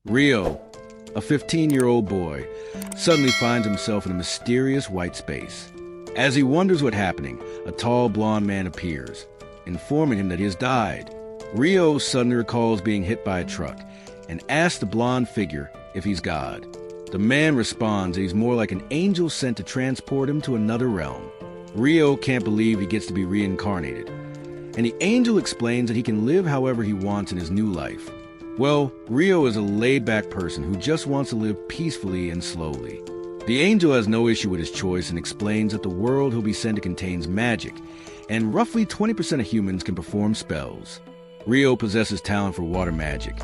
Rio, a 15-year-old boy, suddenly finds himself in a mysterious white space. As he wonders what's happening, a tall blonde man appears, informing him that he has died. Rio suddenly recalls being hit by a truck and asks the blonde figure if he's God. The man responds that he's more like an angel sent to transport him to another realm. Rio can't believe he gets to be reincarnated, and the angel explains that he can live however he wants in his new life. Well, Rio is a laid-back person who just wants to live peacefully and slowly. The angel has no issue with his choice and explains that the world he'll be sent to contains magic, and roughly 20% of humans can perform spells. Rio possesses talent for water magic,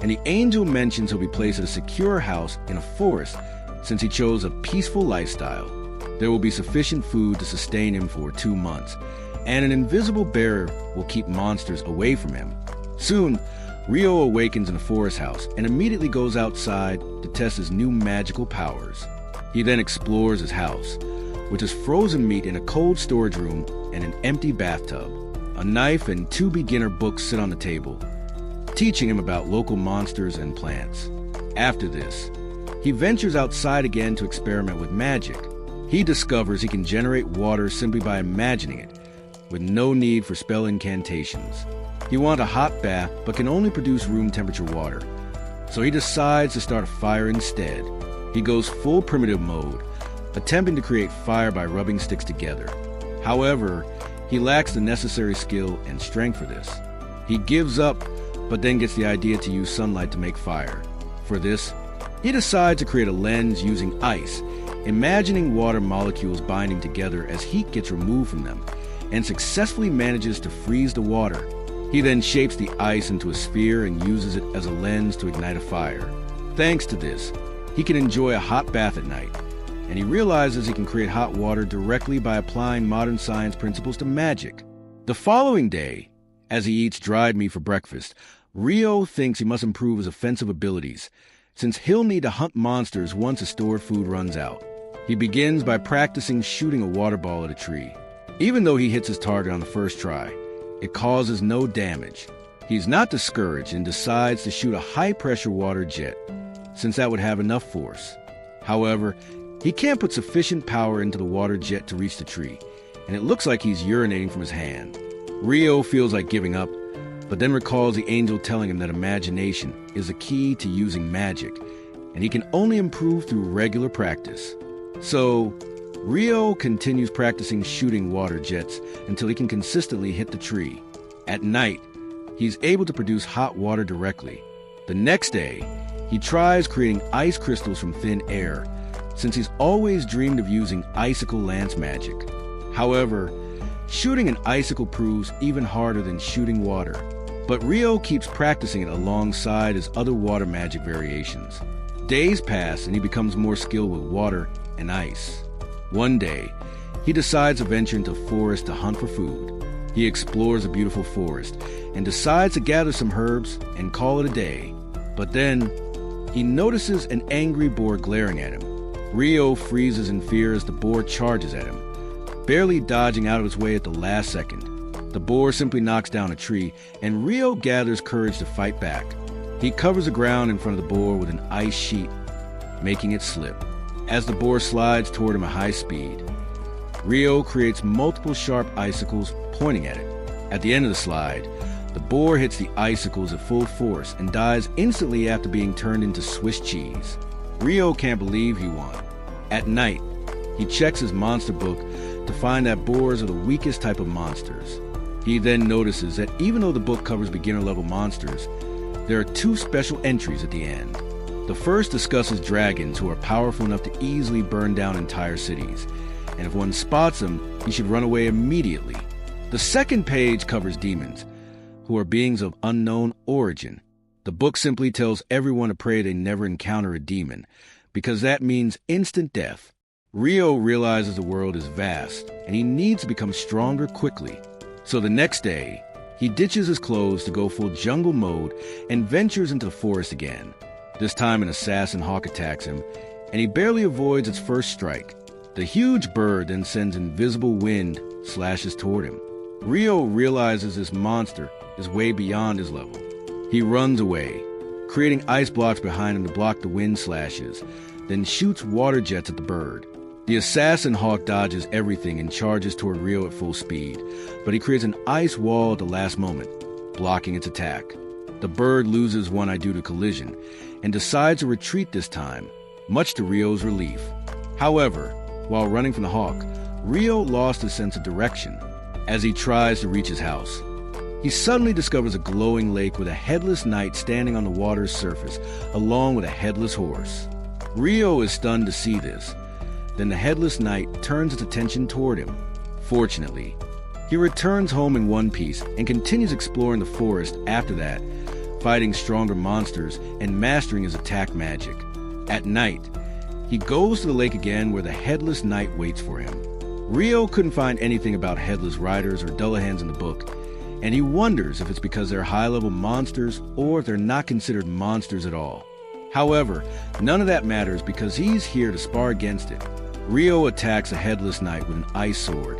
and the angel mentions he'll be placed at a secure house in a forest since he chose a peaceful lifestyle. There will be sufficient food to sustain him for 2 months, and an invisible barrier will keep monsters away from him. Soon, Rio awakens in a forest house and immediately goes outside to test his new magical powers. He then explores his house, which is frozen meat in a cold storage room and an empty bathtub. A knife and 2 beginner books sit on the table, teaching him about local monsters and plants. After this, he ventures outside again to experiment with magic. He discovers he can generate water simply by imagining it, with no need for spell incantations. He wants a hot bath, but can only produce room temperature water, so he decides to start a fire instead. He goes full primitive mode, attempting to create fire by rubbing sticks together. However, he lacks the necessary skill and strength for this. He gives up, but then gets the idea to use sunlight to make fire. For this, he decides to create a lens using ice, imagining water molecules binding together as heat gets removed from them, and successfully manages to freeze the water. He then shapes the ice into a sphere and uses it as a lens to ignite a fire. Thanks to this, he can enjoy a hot bath at night, and he realizes he can create hot water directly by applying modern science principles to magic. The following day, as he eats dried meat for breakfast, Rio thinks he must improve his offensive abilities, since he'll need to hunt monsters once his stored food runs out. He begins by practicing shooting a water ball at a tree. Even though he hits his target on the first try, it causes no damage. He's not discouraged and decides to shoot a high-pressure water jet, since that would have enough force. However, he can't put sufficient power into the water jet to reach the tree, and it looks like he's urinating from his hand. Rio feels like giving up, but then recalls the angel telling him that imagination is the key to using magic, and he can only improve through regular practice. So, Rio continues practicing shooting water jets until he can consistently hit the tree. At night, he's able to produce hot water directly. The next day, he tries creating ice crystals from thin air, since he's always dreamed of using icicle lance magic. However, shooting an icicle proves even harder than shooting water, but Rio keeps practicing it alongside his other water magic variations. Days pass and he becomes more skilled with water and ice. One day, he decides to venture into a forest to hunt for food. He explores a beautiful forest and decides to gather some herbs and call it a day. But then, he notices an angry boar glaring at him. Rio freezes in fear as the boar charges at him, barely dodging out of his way at the last second. The boar simply knocks down a tree, and Rio gathers courage to fight back. He covers the ground in front of the boar with an ice sheet, making it slip. As the boar slides toward him at high speed, Rio creates multiple sharp icicles pointing at it. At the end of the slide, the boar hits the icicles at full force and dies instantly after being turned into Swiss cheese. Rio can't believe he won. At night, he checks his monster book to find that boars are the weakest type of monsters. He then notices that even though the book covers beginner-level monsters, there are 2 special entries at the end. The first discusses dragons who are powerful enough to easily burn down entire cities, and if one spots them, he should run away immediately. The second page covers demons, who are beings of unknown origin. The book simply tells everyone to pray they never encounter a demon, because that means instant death. Rio realizes the world is vast, and he needs to become stronger quickly. So the next day, he ditches his clothes to go full jungle mode and ventures into the forest again. This time an assassin hawk attacks him, and he barely avoids its first strike. The huge bird then sends invisible wind slashes toward him. Rio realizes this monster is way beyond his level. He runs away, creating ice blocks behind him to block the wind slashes, then shoots water jets at the bird. The assassin hawk dodges everything and charges toward Rio at full speed, but he creates an ice wall at the last moment, blocking its attack. The bird loses one eye due to collision and decides to retreat this time, much to Rio's relief. However, while running from the hawk, Rio lost his sense of direction as he tries to reach his house. He suddenly discovers a glowing lake with a headless knight standing on the water's surface, along with a headless horse. Rio is stunned to see this. Then the headless knight turns its attention toward him. Fortunately, he returns home in one piece and continues exploring the forest after that, fighting stronger monsters and mastering his attack magic. At night, he goes to the lake again where the headless knight waits for him. Rio couldn't find anything about headless riders or Dullahans in the book, and he wonders if it's because they're high-level monsters or if they're not considered monsters at all. However, none of that matters because he's here to spar against it. Rio attacks a headless knight with an ice sword,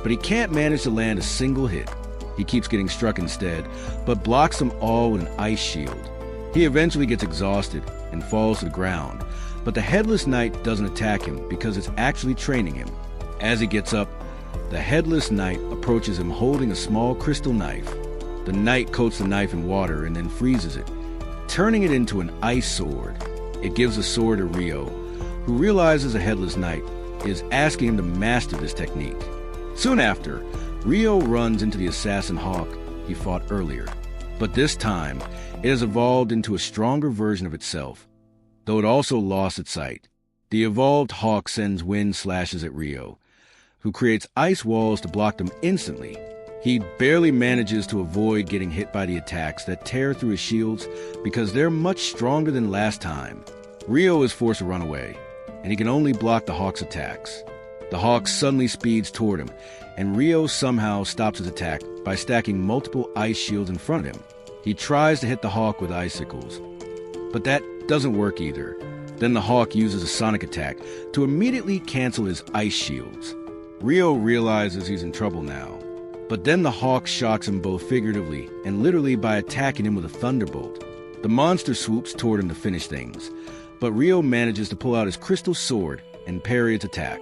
but he can't manage to land a single hit. He keeps getting struck instead, but blocks them all with an ice shield. He eventually gets exhausted and falls to the ground, but the headless knight doesn't attack him because it's actually training him. As he gets up, the headless knight approaches him holding a small crystal knife. The knight coats the knife in water and then freezes it, turning it into an ice sword. It gives the sword to Rio, who realizes the headless knight is asking him to master this technique. Soon after, Rio runs into the assassin hawk he fought earlier, but this time it has evolved into a stronger version of itself, though it also lost its sight. The evolved hawk sends wind slashes at Rio, who creates ice walls to block them instantly. He barely manages to avoid getting hit by the attacks that tear through his shields because they're much stronger than last time. Rio is forced to run away, and he can only block the hawk's attacks. The hawk suddenly speeds toward him, and Rio somehow stops his attack by stacking multiple ice shields in front of him. He tries to hit the hawk with icicles, but that doesn't work either. Then the hawk uses a sonic attack to immediately cancel his ice shields. Rio realizes he's in trouble now, but then the hawk shocks him both figuratively and literally by attacking him with a thunderbolt. The monster swoops toward him to finish things, but Rio manages to pull out his crystal sword and parry its attack.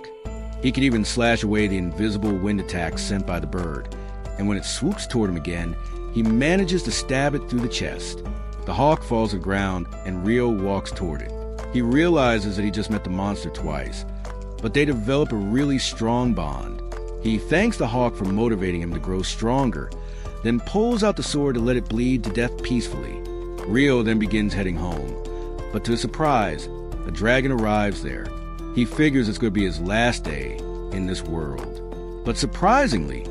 He can even slash away the invisible wind attacks sent by the bird, and when it swoops toward him again, he manages to stab it through the chest. The hawk falls to the ground, and Rio walks toward it. He realizes that he just met the monster twice, but they develop a really strong bond. He thanks the hawk for motivating him to grow stronger, then pulls out the sword to let it bleed to death peacefully. Rio then begins heading home, but to his surprise, a dragon arrives there. He figures it's going to be his last day in this world. But surprisingly,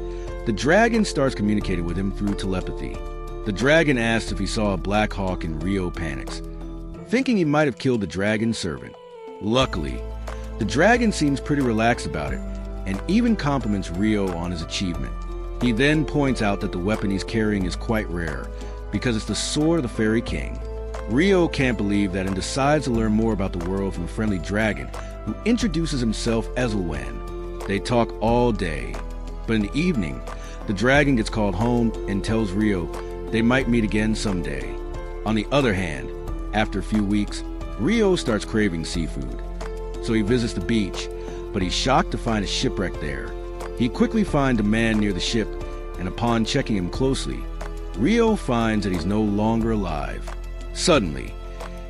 the dragon starts communicating with him through telepathy. The dragon asks if he saw a black hawk and Rio panics, thinking he might have killed the dragon's servant. Luckily, the dragon seems pretty relaxed about it and even compliments Rio on his achievement. He then points out that the weapon he's carrying is quite rare because it's the sword of the Fairy King. Rio can't believe that and decides to learn more about the world from a friendly dragon who introduces himself as Wen. They talk all day, but in the evening, the dragon gets called home and tells Rio they might meet again someday. On the other hand, after a few weeks, Rio starts craving seafood. So he visits the beach, but he's shocked to find a shipwreck there. He quickly finds a man near the ship, and upon checking him closely, Rio finds that he's no longer alive. Suddenly,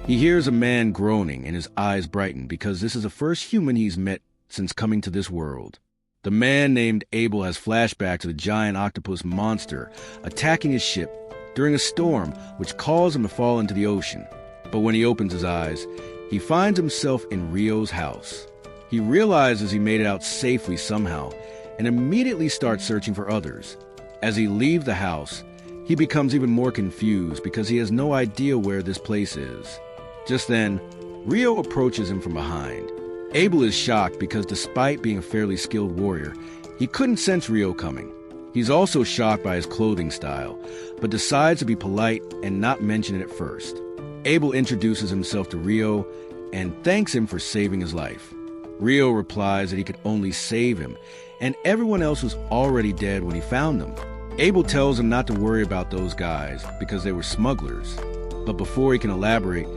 he hears a man groaning and his eyes brighten because this is the first human he's met since coming to this world. The man named Abel has flashbacks to the giant octopus monster attacking his ship during a storm which caused him to fall into the ocean. But when he opens his eyes, he finds himself in Rio's house. He realizes he made it out safely somehow and immediately starts searching for others. As he leaves the house, he becomes even more confused because he has no idea where this place is. Just then, Rio approaches him from behind. Abel is shocked because despite being a fairly skilled warrior, he couldn't sense Rio coming. He's also shocked by his clothing style, but decides to be polite and not mention it at first. Abel introduces himself to Rio and thanks him for saving his life. Rio replies that he could only save him, and everyone else was already dead when he found them. Abel tells him not to worry about those guys because they were smugglers. But before he can elaborate,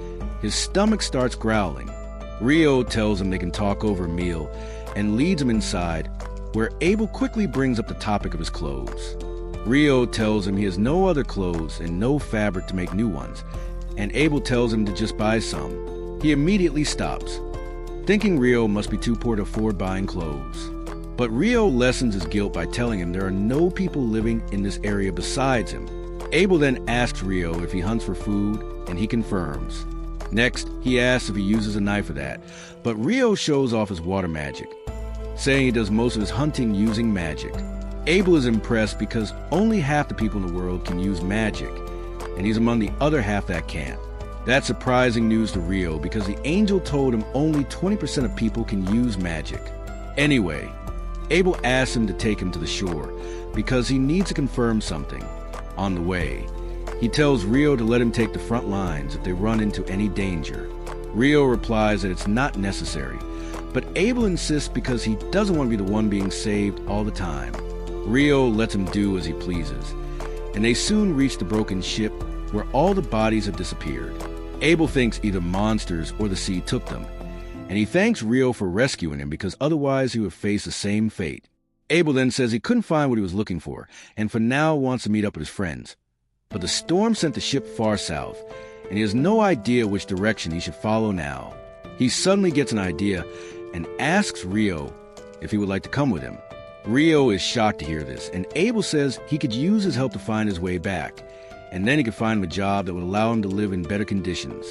his stomach starts growling. Rio tells him they can talk over a meal and leads him inside, where Abel quickly brings up the topic of his clothes. Rio tells him he has no other clothes and no fabric to make new ones, and Abel tells him to just buy some. He immediately stops, thinking Rio must be too poor to afford buying clothes. But Rio lessens his guilt by telling him there are no people living in this area besides him. Abel then asks Rio if he hunts for food, and he confirms. Next, he asks if he uses a knife for that, but Rio shows off his water magic, saying he does most of his hunting using magic. Abel is impressed because only half the people in the world can use magic, and he's among the other half that can't. That's surprising news to Rio because the angel told him only 20% of people can use magic. Anyway, Abel asks him to take him to the shore because he needs to confirm something. On the way, he tells Rio to let him take the front lines if they run into any danger. Rio replies that it's not necessary, but Abel insists because he doesn't want to be the one being saved all the time. Rio lets him do as he pleases, and they soon reach the broken ship where all the bodies have disappeared. Abel thinks either monsters or the sea took them, and he thanks Rio for rescuing him because otherwise he would face the same fate. Abel then says he couldn't find what he was looking for, and for now wants to meet up with his friends. But the storm sent the ship far south, and he has no idea which direction he should follow now. He suddenly gets an idea and asks Rio if he would like to come with him. Rio is shocked to hear this, and Abel says he could use his help to find his way back, and then he could find him a job that would allow him to live in better conditions.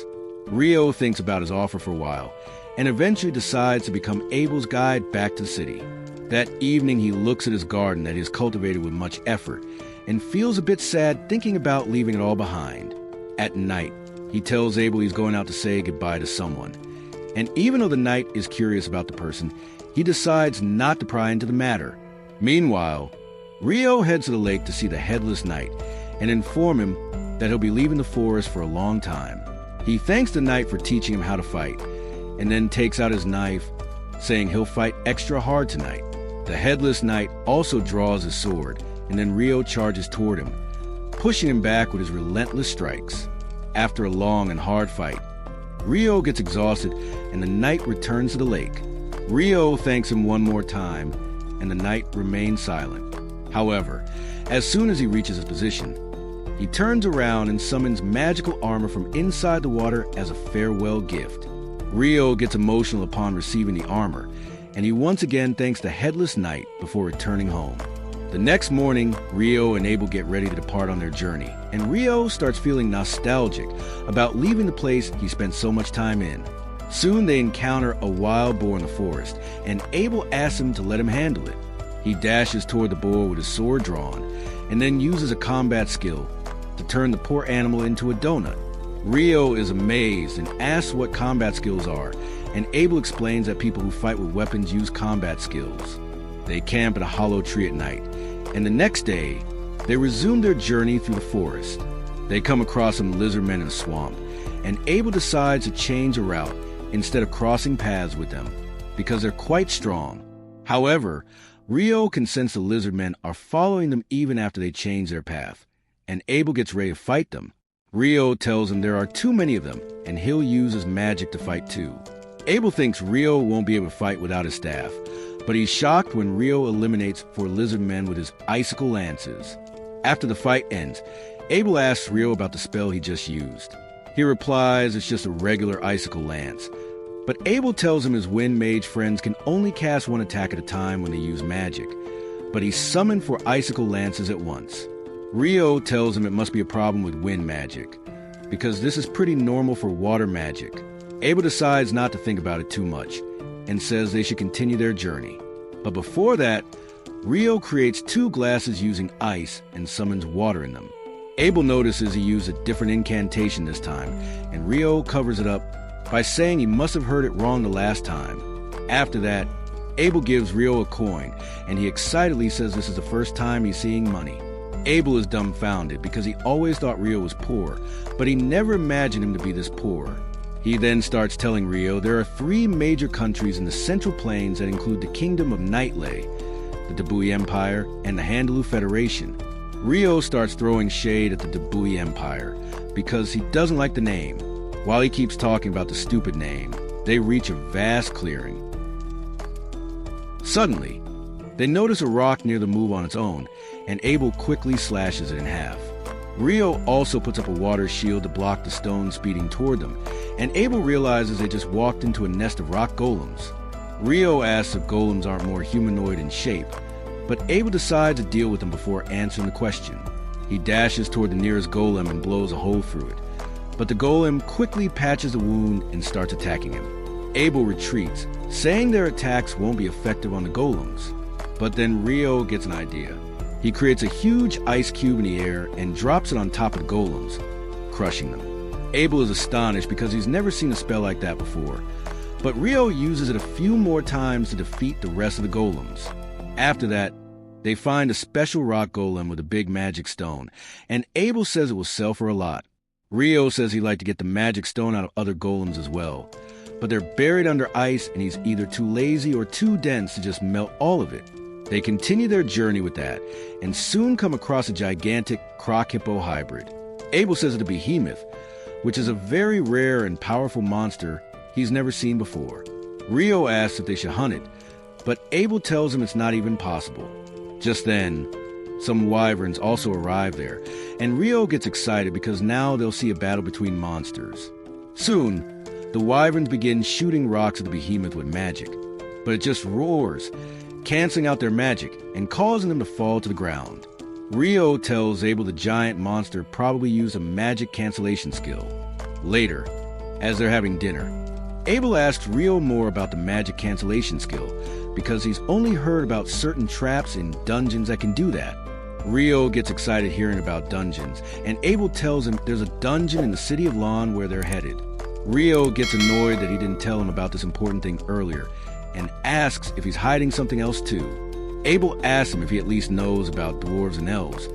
Rio thinks about his offer for a while, and eventually decides to become Abel's guide back to the city. That evening he looks at his garden that he has cultivated with much effort, and feels a bit sad thinking about leaving it all behind. At night, he tells Abel he's going out to say goodbye to someone, and even though the knight is curious about the person, he decides not to pry into the matter. Meanwhile, Rio heads to the lake to see the headless knight and inform him that he'll be leaving the forest for a long time. He thanks the knight for teaching him how to fight, and then takes out his knife, saying he'll fight extra hard tonight. The headless knight also draws his sword, and then Rio charges toward him, pushing him back with his relentless strikes. After a long and hard fight, Rio gets exhausted and the knight returns to the lake. Rio thanks him one more time, and the knight remains silent. However, as soon as he reaches his position, he turns around and summons magical armor from inside the water as a farewell gift. Rio gets emotional upon receiving the armor, and he once again thanks the headless knight before returning home. The next morning, Rio and Abel get ready to depart on their journey, and Rio starts feeling nostalgic about leaving the place he spent so much time in. Soon they encounter a wild boar in the forest, and Abel asks him to let him handle it. He dashes toward the boar with his sword drawn, and then uses a combat skill to turn the poor animal into a donut. Rio is amazed and asks what combat skills are, and Abel explains that people who fight with weapons use combat skills. They camp at a hollow tree at night, and the next day, they resume their journey through the forest. They come across some lizard men in a swamp, and Abel decides to change a route instead of crossing paths with them, because they're quite strong. However, Rio can sense the lizard men are following them even after they change their path, and Abel gets ready to fight them. Rio tells him there are too many of them, and he'll use his magic to fight too. Abel thinks Rio won't be able to fight without his staff, but he's shocked when Rio eliminates 4 lizard men with his icicle lances. After the fight ends, Abel asks Rio about the spell he just used. He replies it's just a regular icicle lance, but Abel tells him his wind mage friends can only cast one attack at a time when they use magic, but he summoned 4 icicle lances at once. Rio tells him it must be a problem with wind magic, because this is pretty normal for water magic. Abel decides not to think about it too much, and says they should continue their journey. But before that, Rio creates 2 glasses using ice and summons water in them. Abel notices he used a different incantation this time, and Rio covers it up by saying he must have heard it wrong the last time. After that, Abel gives Rio a coin, and he excitedly says this is the first time he's seeing money. Abel is dumbfounded because he always thought Rio was poor, but he never imagined him to be this poor. He then starts telling Rio there are 3 major countries in the Central Plains that include the Kingdom of Nightlay, the Debui Empire, and the Handaloo Federation. Rio starts throwing shade at the Debui Empire, because he doesn't like the name. While he keeps talking about the stupid name, they reach a vast clearing. Suddenly, they notice a rock near them move on its own, and Abel quickly slashes it in half. Rio also puts up a water shield to block the stone speeding toward them, and Abel realizes they just walked into a nest of rock golems. Rio asks if golems aren't more humanoid in shape, but Abel decides to deal with them before answering the question. He dashes toward the nearest golem and blows a hole through it, but the golem quickly patches the wound and starts attacking him. Abel retreats, saying their attacks won't be effective on the golems. But then Rio gets an idea. He creates a huge ice cube in the air and drops it on top of the golems, crushing them. Abel is astonished because he's never seen a spell like that before, but Rio uses it a few more times to defeat the rest of the golems. After that, they find a special rock golem with a big magic stone, and Abel says it will sell for a lot. Rio says he'd like to get the magic stone out of other golems as well, but they're buried under ice and he's either too lazy or too dense to just melt all of it. They continue their journey with that, and soon come across a gigantic croc-hippo hybrid. Abel says it's a behemoth, which is a very rare and powerful monster he's never seen before. Rio asks if they should hunt it, but Abel tells him it's not even possible. Just then, some wyverns also arrive there, and Rio gets excited because now they'll see a battle between monsters. Soon, the wyverns begin shooting rocks at the behemoth with magic, but it just roars, canceling out their magic and causing them to fall to the ground. Rio tells Abel the giant monster probably used a magic cancellation skill. Later, as they're having dinner, Abel asks Rio more about the magic cancellation skill because he's only heard about certain traps in dungeons that can do that. Rio gets excited hearing about dungeons, and Abel tells him there's a dungeon in the city of Lon where they're headed. Rio gets annoyed that he didn't tell him about this important thing earlier, and asks if he's hiding something else too. Abel asks him if he at least knows about dwarves and elves,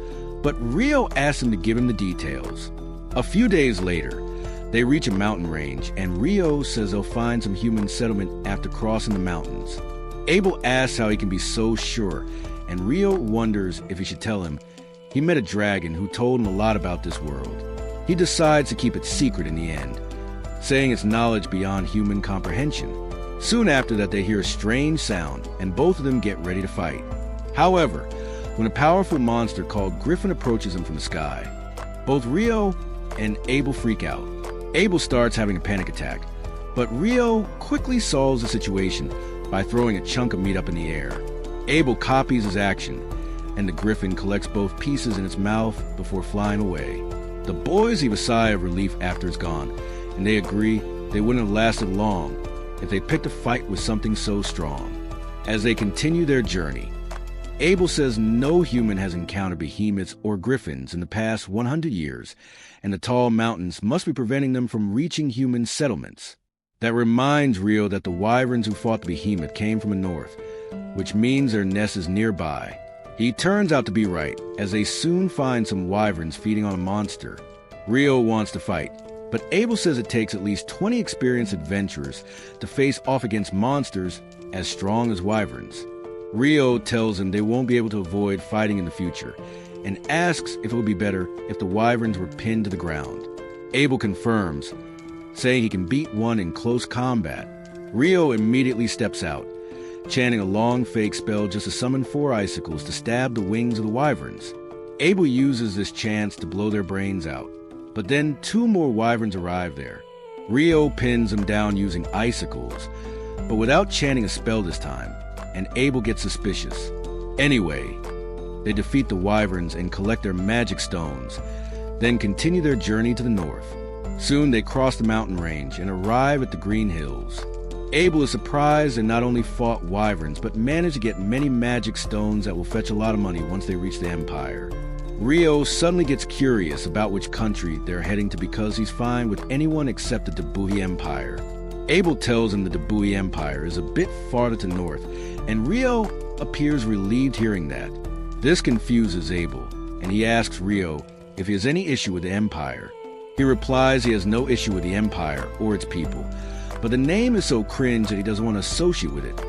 but Rio asks him to give him the details. A few days later, they reach a mountain range, and Rio says they'll find some human settlement after crossing the mountains. Abel asks how he can be so sure, and Rio wonders if he should tell him he met a dragon who told him a lot about this world. He decides to keep it secret in the end, saying it's knowledge beyond human comprehension. Soon after that, they hear a strange sound, and both of them get ready to fight. However, when a powerful monster called Griffin approaches them from the sky, both Rio and Abel freak out. Abel starts having a panic attack, but Rio quickly solves the situation by throwing a chunk of meat up in the air. Abel copies his action, and the griffin collects both pieces in its mouth before flying away. The boys heave a sigh of relief after it's gone, and they agree they wouldn't have lasted long if they picked a fight with something so strong. As they continue their journey, Abel says no human has encountered behemoths or griffins in the past 100 years, and the tall mountains must be preventing them from reaching human settlements. That reminds Rio that the wyverns who fought the behemoth came from the north, which means their nest is nearby. He turns out to be right, as they soon find some wyverns feeding on a monster. Rio wants to fight, but Abel says it takes at least 20 experienced adventurers to face off against monsters as strong as wyverns. Rio tells him they won't be able to avoid fighting in the future, and asks if it would be better if the wyverns were pinned to the ground. Abel confirms, saying he can beat one in close combat. Rio immediately steps out, chanting a long fake spell just to summon 4 icicles to stab the wings of the wyverns. Abel uses this chance to blow their brains out, but then 2 more wyverns arrive there. Rio pins them down using icicles, but without chanting a spell this time, and Abel gets suspicious. Anyway, they defeat the wyverns and collect their magic stones, then continue their journey to the north. Soon they cross the mountain range and arrive at the Green Hills. Abel is surprised and not only fought wyverns, but managed to get many magic stones that will fetch a lot of money once they reach the Empire. Rio suddenly gets curious about which country they're heading to because he's fine with anyone except the Dabuhi Empire. Abel tells him the Dabuhi Empire is a bit farther to north, and Rio appears relieved hearing that. This confuses Abel, and he asks Rio if he has any issue with the Empire. He replies he has no issue with the Empire or its people, but the name is so cringe that he doesn't want to associate with it,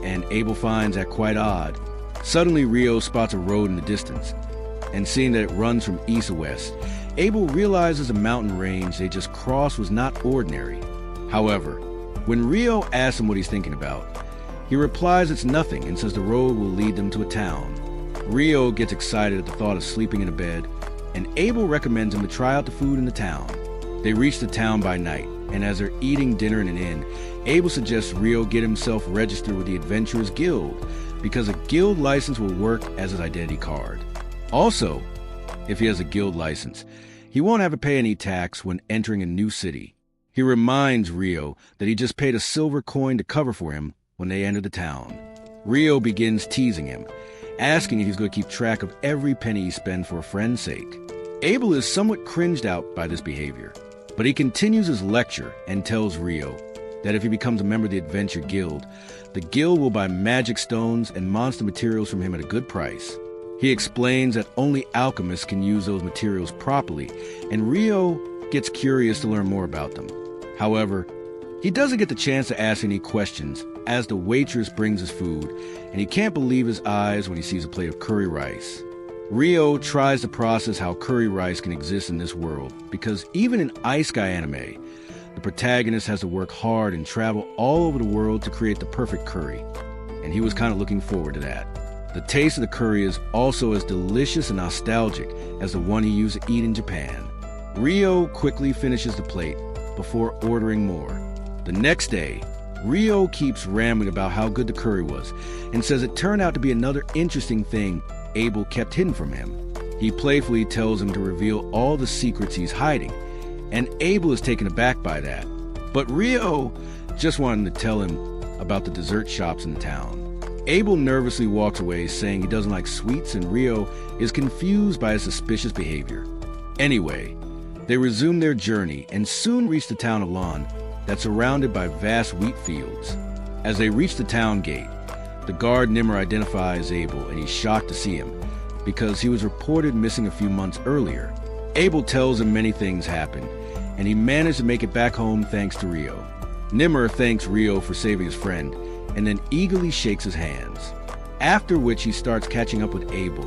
and Abel finds that quite odd. Suddenly Rio spots a road in the distance, and seeing that it runs from east to west, Abel realizes the mountain range they just crossed was not ordinary. However, when Rio asks him what he's thinking about, he replies it's nothing and says the road will lead them to a town. Rio gets excited at the thought of sleeping in a bed, and Abel recommends him to try out the food in the town. They reach the town by night, and as they're eating dinner in an inn, Abel suggests Rio get himself registered with the Adventurers Guild, because a guild license will work as his identity card. Also, if he has a guild license, he won't have to pay any tax when entering a new city. He reminds Rio that he just paid a silver coin to cover for him when they enter the town. Rio begins teasing him, asking if he's going to keep track of every penny he spends for a friend's sake. Abel is somewhat cringed out by this behavior, but he continues his lecture and tells Rio that if he becomes a member of the Adventure Guild, the guild will buy magic stones and monster materials from him at a good price. He explains that only alchemists can use those materials properly, and Rio gets curious to learn more about them. However, he doesn't get the chance to ask any questions as the waitress brings his food, and he can't believe his eyes when he sees a plate of curry rice. Rio tries to process how curry rice can exist in this world, because even in isekai anime, the protagonist has to work hard and travel all over the world to create the perfect curry, and he was kind of looking forward to that. The taste of the curry is also as delicious and nostalgic as the one he used to eat in Japan. Rio quickly finishes the plate before ordering more. The next day, Rio keeps rambling about how good the curry was and says it turned out to be another interesting thing Abel kept hidden from him. He playfully tells him to reveal all the secrets he's hiding, and Abel is taken aback by that. But Rio just wanted to tell him about the dessert shops in town. Abel nervously walks away, saying he doesn't like sweets, and Rio is confused by his suspicious behavior. Anyway, they resume their journey and soon reach the town of Lon that's surrounded by vast wheat fields. As they reach the town gate, the guard Nimmer identifies Abel, and he's shocked to see him because he was reported missing a few months earlier. Abel tells him many things happened, and he managed to make it back home thanks to Rio. Nimmer thanks Rio for saving his friend, and then eagerly shakes his hands, after which he starts catching up with Abel.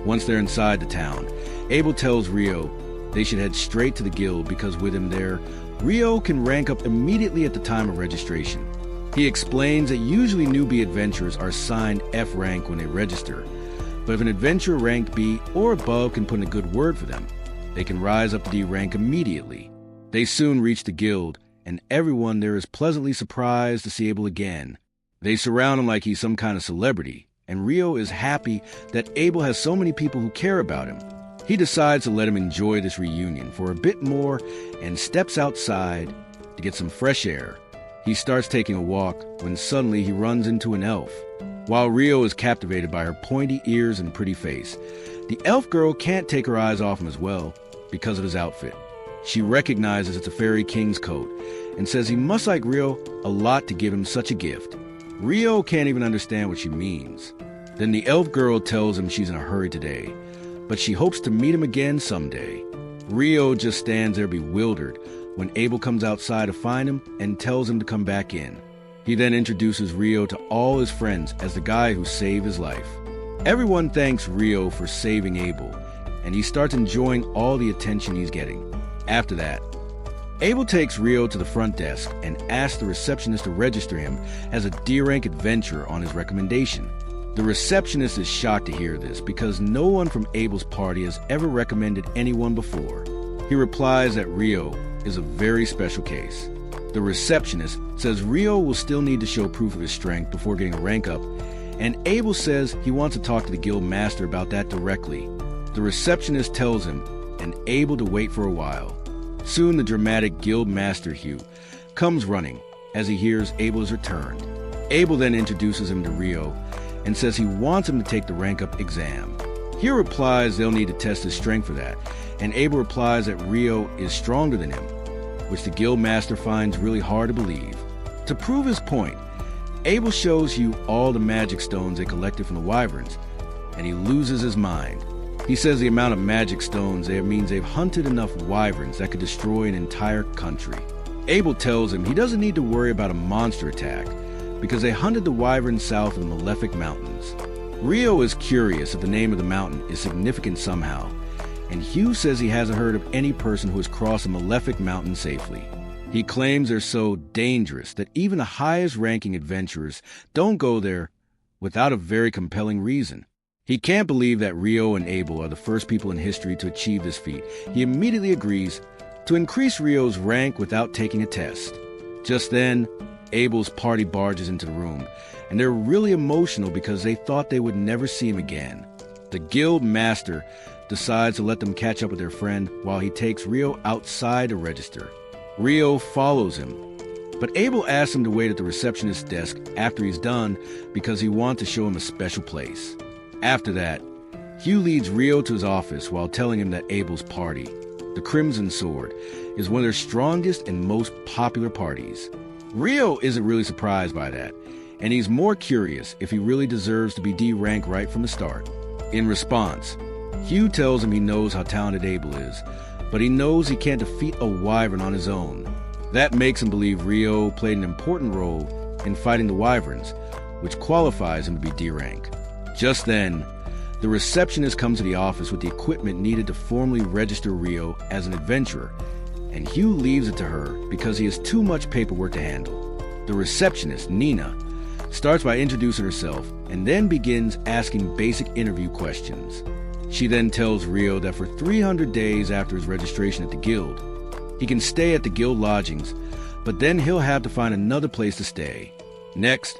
Once they're inside the town, Abel tells Rio they should head straight to the guild because with him there, Rio can rank up immediately at the time of registration. He explains that usually newbie adventurers are assigned F rank when they register, but if an adventurer ranked B or above can put in a good word for them, they can rise up to D rank immediately. They soon reach the guild, and everyone there is pleasantly surprised to see Abel again. They surround him like he's some kind of celebrity, and Rio is happy that Abel has so many people who care about him. He decides to let him enjoy this reunion for a bit more and steps outside to get some fresh air. He starts taking a walk when suddenly he runs into an elf. While Rio is captivated by her pointy ears and pretty face, the elf girl can't take her eyes off him as well because of his outfit. She recognizes it's a fairy king's coat and says he must like Rio a lot to give him such a gift. Rio can't even understand what she means. Then the elf girl tells him she's in a hurry today, but she hopes to meet him again someday. Rio just stands there bewildered when Abel comes outside to find him and tells him to come back in. He then introduces Rio to all his friends as the guy who saved his life. Everyone thanks Rio for saving Abel, and he starts enjoying all the attention he's getting. After that, Abel takes Rio to the front desk and asks the receptionist to register him as a D-rank adventurer on his recommendation. The receptionist is shocked to hear this because no one from Abel's party has ever recommended anyone before. He replies that Rio is a very special case. The receptionist says Rio will still need to show proof of his strength before getting a rank up, and Abel says he wants to talk to the guild master about that directly. The receptionist tells him and Abel to wait for a while. Soon the dramatic guild master Hugh comes running as he hears Abel has returned. Abel then introduces him to Rio and says he wants him to take the rank up exam. Hugh replies they'll need to test his strength for that, and Abel replies that Rio is stronger than him, which the guild master finds really hard to believe. To prove his point, Abel shows Hugh all the magic stones they collected from the wyverns, and he loses his mind. He says the amount of magic stones there means they've hunted enough wyverns that could destroy an entire country. Abel tells him he doesn't need to worry about a monster attack because they hunted the wyverns south of the Malefic Mountains. Rio is curious if the name of the mountain is significant somehow, and Hugh says he hasn't heard of any person who has crossed a malefic mountain safely. He claims they're so dangerous that even the highest-ranking adventurers don't go there without a very compelling reason. He can't believe that Rio and Abel are the first people in history to achieve this feat. He immediately agrees to increase Rio's rank without taking a test. Just then, Abel's party barges into the room, and they're really emotional because they thought they would never see him again. The guild master decides to let them catch up with their friend while he takes Rio outside to register. Rio follows him, but Abel asks him to wait at the receptionist's desk after he's done because he wants to show him a special place. After that, Hugh leads Rio to his office while telling him that Abel's party, the Crimson Sword, is one of their strongest and most popular parties. Rio isn't really surprised by that, and he's more curious if he really deserves to be D-ranked right from the start. In response, Hugh tells him he knows how talented Abel is, but he knows he can't defeat a wyvern on his own. That makes him believe Rio played an important role in fighting the wyverns, which qualifies him to be D-rank. Just then, the receptionist comes to the office with the equipment needed to formally register Rio as an adventurer, and Hugh leaves it to her because he has too much paperwork to handle. The receptionist, Nina, starts by introducing herself and then begins asking basic interview questions. She then tells Rio that for 300 days after his registration at the guild, he can stay at the guild lodgings, but then he'll have to find another place to stay. Next,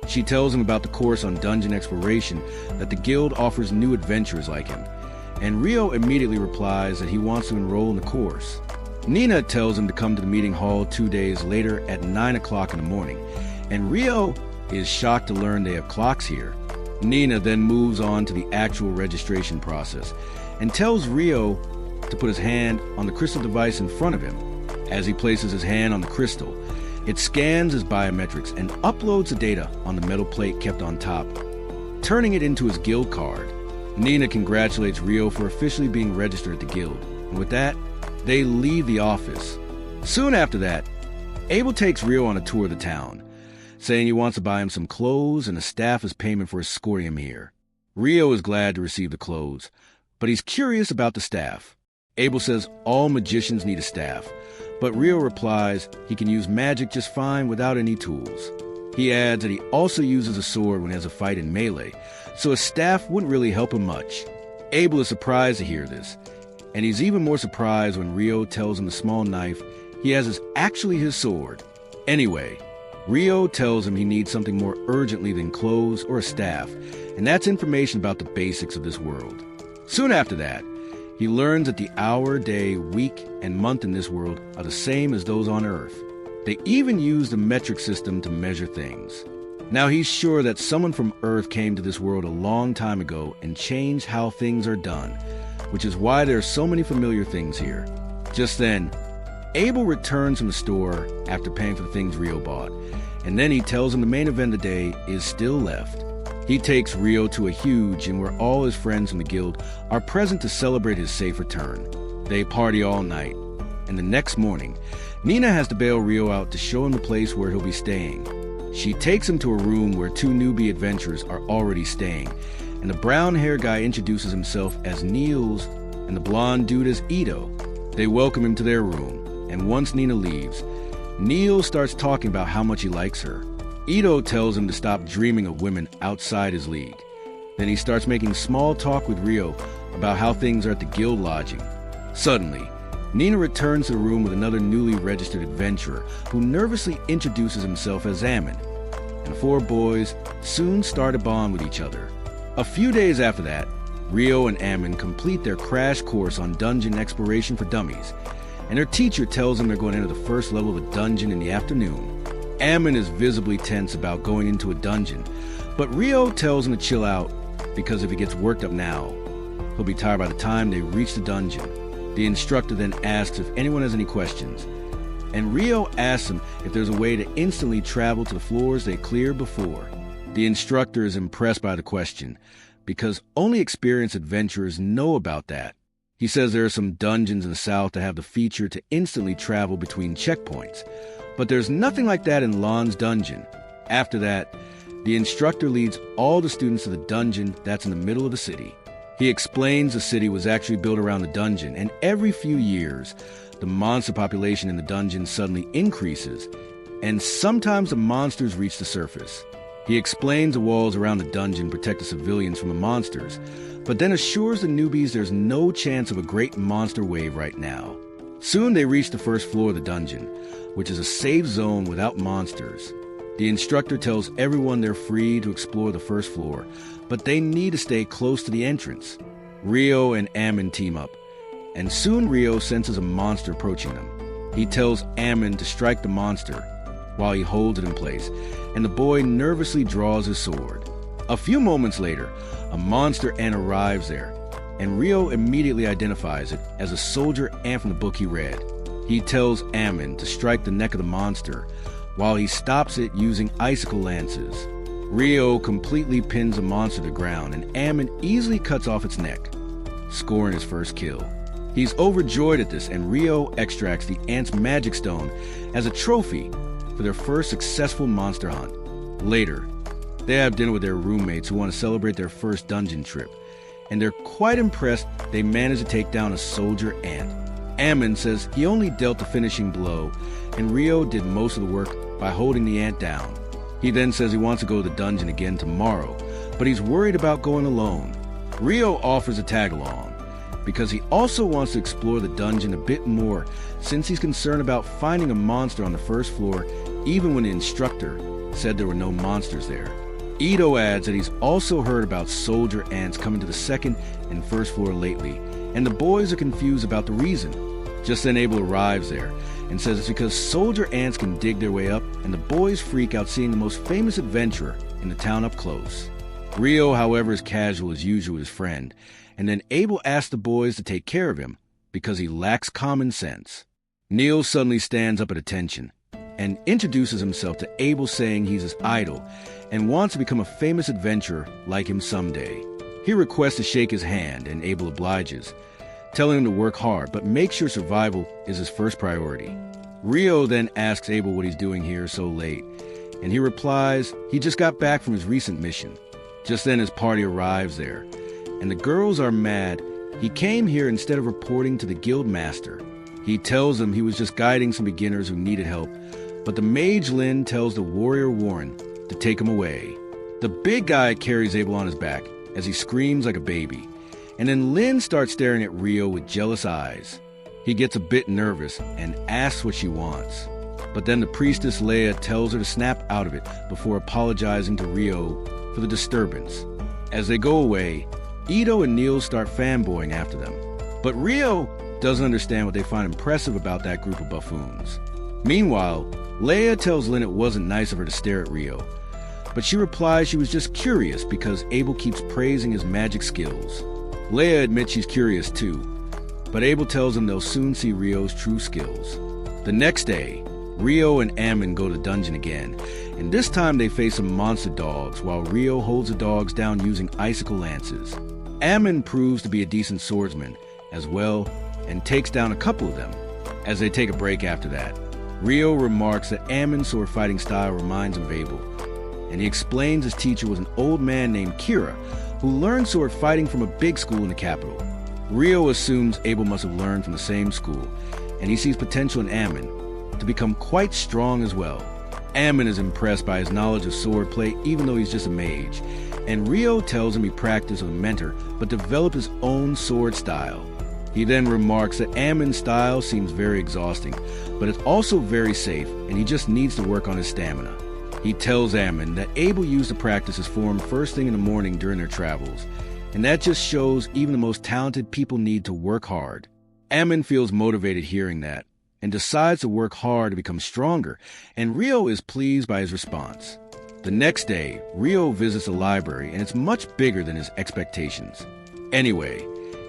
she tells him about the course on dungeon exploration that the guild offers new adventurers like him, and Rio immediately replies that he wants to enroll in the course. Nina tells him to come to the meeting hall 2 days later at 9 o'clock in the morning, and Rio is shocked to learn they have clocks here. Nina then moves on to the actual registration process and tells Rio to put his hand on the crystal device in front of him. As he places his hand on the crystal, it scans his biometrics and uploads the data on the metal plate kept on top, turning it into his guild card. Nina congratulates Rio for officially being registered at the guild, and with that, they leave the office. Soon after that, Abel takes Rio on a tour of the town, saying he wants to buy him some clothes and a staff as payment for escorting him here. Rio is glad to receive the clothes, but he's curious about the staff. Abel says all magicians need a staff, but Rio replies he can use magic just fine without any tools. He adds that he also uses a sword when he has a fight in melee, so a staff wouldn't really help him much. Abel is surprised to hear this, and he's even more surprised when Rio tells him the small knife he has is actually his sword. Anyway, Rio tells him he needs something more urgently than clothes or a staff, and that's information about the basics of this world. Soon after that, he learns that the hour, day, week, and month in this world are the same as those on Earth. They even use the metric system to measure things. Now he's sure that someone from Earth came to this world a long time ago and changed how things are done, which is why there are so many familiar things here. Just then, Abel returns from the store after paying for the things Rio bought, and then he tells him the main event of the day is still left. He takes Rio to a huge inn where all his friends from the guild are present to celebrate his safe return. They party all night, and the next morning, Nina has to bail Rio out to show him the place where he'll be staying. She takes him to a room where 2 newbie adventurers are already staying, and the brown-haired guy introduces himself as Niels and the blonde dude as Ito. They welcome him to their room, and once Nina leaves, Niels starts talking about how much he likes her. Ito tells him to stop dreaming of women outside his league. Then he starts making small talk with Rio about how things are at the guild lodging. Suddenly, Nina returns to the room with another newly registered adventurer who nervously introduces himself as Ammon, and the 4 boys soon start a bond with each other. A few days after that, Rio and Ammon complete their crash course on dungeon exploration for dummies, and their teacher tells them they're going to enter the first level of a dungeon in the afternoon. Ammon is visibly tense about going into a dungeon, but Rio tells him to chill out because if he gets worked up now, he'll be tired by the time they reach the dungeon. The instructor then asks if anyone has any questions, and Rio asks him if there's a way to instantly travel to the floors they cleared before. The instructor is impressed by the question, because only experienced adventurers know about that. He says there are some dungeons in the south that have the feature to instantly travel between checkpoints, but there's nothing like that in Lon's dungeon. After that, the instructor leads all the students to the dungeon that's in the middle of the city. He explains the city was actually built around the dungeon, and every few years, the monster population in the dungeon suddenly increases, and sometimes the monsters reach the surface. He explains the walls around the dungeon protect the civilians from the monsters, but then assures the newbies there's no chance of a great monster wave right now. Soon they reach the first floor of the dungeon, which is a safe zone without monsters. The instructor tells everyone they're free to explore the first floor, but they need to stay close to the entrance. Rio and Ammon team up, and soon Rio senses a monster approaching them. He tells Ammon to strike the monster while he holds it in place, and the boy nervously draws his sword. A few moments later, a monster ant arrives there, and Rio immediately identifies it as a soldier ant from the book he read. He tells Ammon to strike the neck of the monster while he stops it using icicle lances. Rio completely pins the monster to the ground, and Ammon easily cuts off its neck, scoring his first kill. He's overjoyed at this, and Rio extracts the ant's magic stone as a trophy for their first successful monster hunt. Later, they have dinner with their roommates who want to celebrate their first dungeon trip, and they're quite impressed they managed to take down a soldier ant. Ammon says he only dealt the finishing blow, and Rio did most of the work by holding the ant down. He then says he wants to go to the dungeon again tomorrow, but he's worried about going alone. Rio offers a tag-along, because he also wants to explore the dungeon a bit more, since he's concerned about finding a monster on the first floor, even when the instructor said there were no monsters there. Ito adds that he's also heard about soldier ants coming to the second and first floor lately, and the boys are confused about the reason. Just then Abel arrives there and says it's because soldier ants can dig their way up, and the boys freak out seeing the most famous adventurer in the town up close. Rio, however, is casual as usual with his friend, and then Abel asks the boys to take care of him because he lacks common sense. Neil suddenly stands up at attention and introduces himself to Abel, saying he's his idol and wants to become a famous adventurer like him someday. He requests to shake his hand, and Abel obliges, telling him to work hard but make sure survival is his first priority. Rio then asks Abel what he's doing here so late, and he replies he just got back from his recent mission. Just then his party arrives there, and the girls are mad he came here instead of reporting to the guild master. He tells them he was just guiding some beginners who needed help, but the mage Lin tells the warrior Warren to take him away. The big guy carries Abel on his back as he screams like a baby, and then Lin starts staring at Rio with jealous eyes. He gets a bit nervous and asks what she wants, but then the priestess Leia tells her to snap out of it before apologizing to Rio for the disturbance. As they go away, Ito and Neil start fanboying after them, but Rio doesn't understand what they find impressive about that group of buffoons. Meanwhile, Leia tells Lin it wasn't nice of her to stare at Rio, but she replies she was just curious because Abel keeps praising his magic skills. Leia admits she's curious too, but Abel tells them they'll soon see Rio's true skills. The next day, Rio and Ammon go to the dungeon again, and this time they face some monster dogs while Rio holds the dogs down using icicle lances. Ammon proves to be a decent swordsman as well and takes down a couple of them. As they take a break after that, Rio remarks that Ammon's sword fighting style reminds him of Abel, and he explains his teacher was an old man named Kira who learned sword fighting from a big school in the capital. Rio assumes Abel must have learned from the same school, and he sees potential in Ammon to become quite strong as well. Ammon is impressed by his knowledge of swordplay even though he's just a mage, and Rio tells him he practiced with a mentor but developed his own sword style. He then remarks that Ammon's style seems very exhausting, but it's also very safe, and he just needs to work on his stamina. He tells Ammon that Abel used to practice his form first thing in the morning during their travels, and that just shows even the most talented people need to work hard. Ammon feels motivated hearing that, and decides to work hard to become stronger, and Rio is pleased by his response. The next day, Rio visits the library, and it's much bigger than his expectations. Anyway,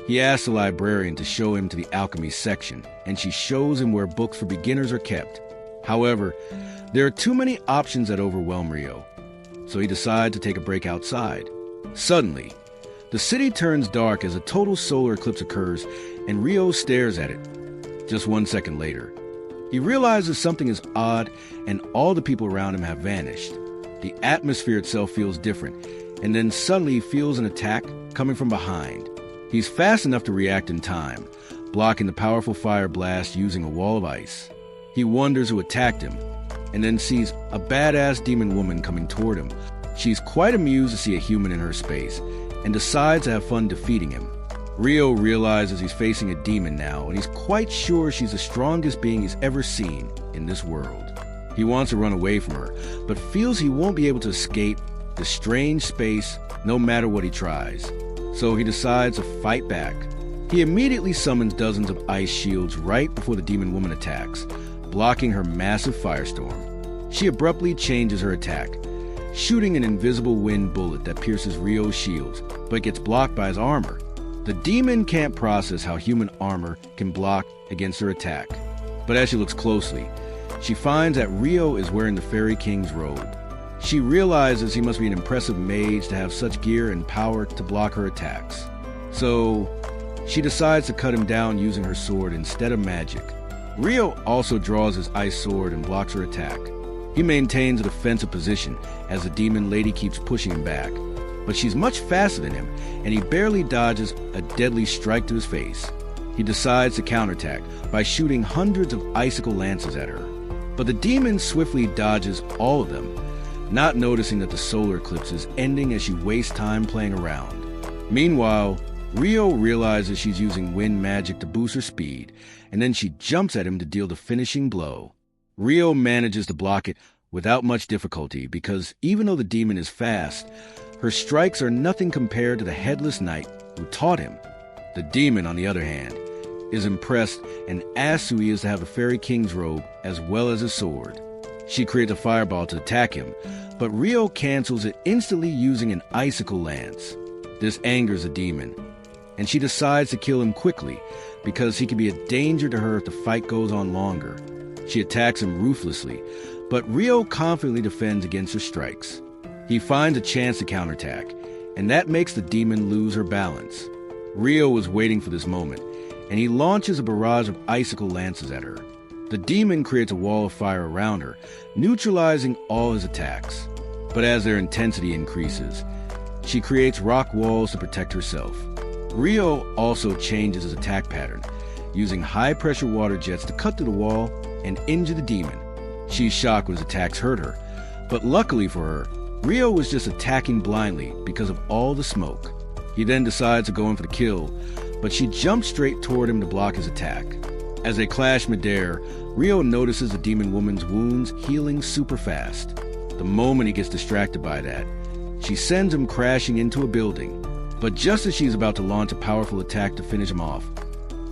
he asks the librarian to show him to the alchemy section, and she shows him where books for beginners are kept. However, there are too many options that overwhelm Rio, so he decides to take a break outside. Suddenly, the city turns dark as a total solar eclipse occurs, and Rio stares at it. Just 1 second later, he realizes something is odd, and all the people around him have vanished. The atmosphere itself feels different, and then suddenly he feels an attack coming from behind. He's fast enough to react in time, blocking the powerful fire blast using a wall of ice. He wonders who attacked him, and then sees a badass demon woman coming toward him. She's quite amused to see a human in her space, and decides to have fun defeating him. Rio realizes he's facing a demon now, and he's quite sure she's the strongest being he's ever seen in this world. He wants to run away from her, but feels he won't be able to escape this strange space no matter what he tries. So he decides to fight back. He immediately summons dozens of ice shields right before the demon woman attacks, blocking her massive firestorm. She abruptly changes her attack, shooting an invisible wind bullet that pierces Rio's shields, but gets blocked by his armor. The demon can't process how human armor can block against her attack. But as she looks closely, she finds that Rio is wearing the Fairy King's robe. She realizes he must be an impressive mage to have such gear and power to block her attacks. So she decides to cut him down using her sword instead of magic. Rio also draws his ice sword and blocks her attack. He maintains a defensive position as the demon lady keeps pushing him back, but she's much faster than him, and he barely dodges a deadly strike to his face. He decides to counterattack by shooting hundreds of icicle lances at her, but the demon swiftly dodges all of them, not noticing that the solar eclipse is ending as she wastes time playing around. Meanwhile, Rio realizes she's using wind magic to boost her speed, and then she jumps at him to deal the finishing blow. Rio manages to block it without much difficulty because even though the demon is fast, her strikes are nothing compared to the headless knight who taught him. The demon, on the other hand, is impressed and asks who he is to have the Fairy King's robe as well as his sword. She creates a fireball to attack him, but Rio cancels it instantly using an icicle lance. This angers the demon, and she decides to kill him quickly because he can be a danger to her if the fight goes on longer. She attacks him ruthlessly, but Rio confidently defends against her strikes. He finds a chance to counterattack, and that makes the demon lose her balance. Rio was waiting for this moment, and he launches a barrage of icicle lances at her. The demon creates a wall of fire around her, neutralizing all his attacks. But as their intensity increases, she creates rock walls to protect herself. Rio also changes his attack pattern, using high-pressure water jets to cut through the wall and injure the demon. She's shocked when his attacks hurt her, but luckily for her, Rio was just attacking blindly because of all the smoke. He then decides to go in for the kill, but she jumps straight toward him to block his attack. As they clash midair, Rio notices the demon woman's wounds healing super fast. The moment he gets distracted by that, she sends him crashing into a building. But just as she's about to launch a powerful attack to finish him off,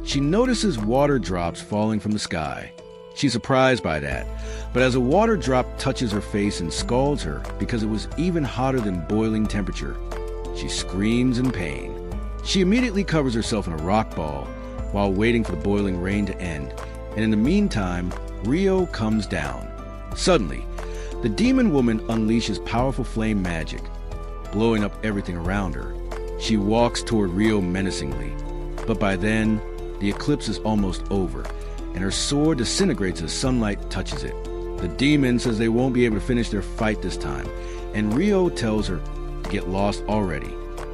she notices water drops falling from the sky. She's surprised by that, but as a water drop touches her face and scalds her because it was even hotter than boiling temperature, she screams in pain. She immediately covers herself in a rock ball while waiting for the boiling rain to end, and in the meantime, Rio comes down. Suddenly, the demon woman unleashes powerful flame magic, blowing up everything around her. She walks toward Rio menacingly, but by then, the eclipse is almost over, and her sword disintegrates as sunlight touches it. The demon says they won't be able to finish their fight this time, and Rio tells her to get lost already.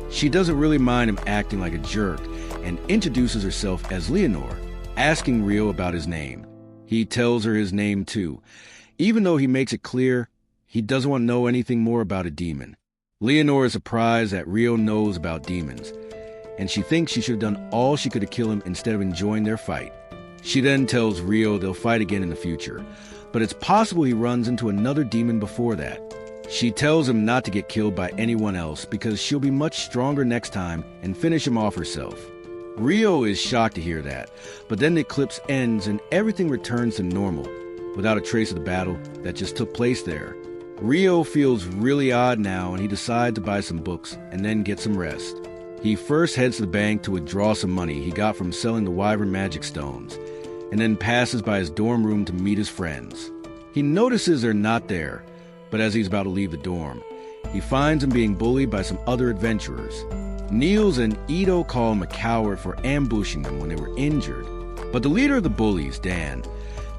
She doesn't really mind him acting like a jerk and introduces herself as Leonor, asking Rio about his name. He tells her his name too, even though he makes it clear he doesn't want to know anything more about a demon. Leonor is surprised that Rio knows about demons, and she thinks she should have done all she could to kill him instead of enjoying their fight. She then tells Rio they'll fight again in the future, but it's possible he runs into another demon before that. She tells him not to get killed by anyone else because she'll be much stronger next time and finish him off herself. Rio is shocked to hear that, but then the eclipse ends and everything returns to normal, without a trace of the battle that just took place there. Rio feels really odd now, and he decides to buy some books and then get some rest. He first heads to the bank to withdraw some money he got from selling the Wyvern magic stones, and then passes by his dorm room to meet his friends. He notices they're not there, but as he's about to leave the dorm, he finds him being bullied by some other adventurers. Niels and Ito call him a coward for ambushing them when they were injured, but the leader of the bullies, Dan,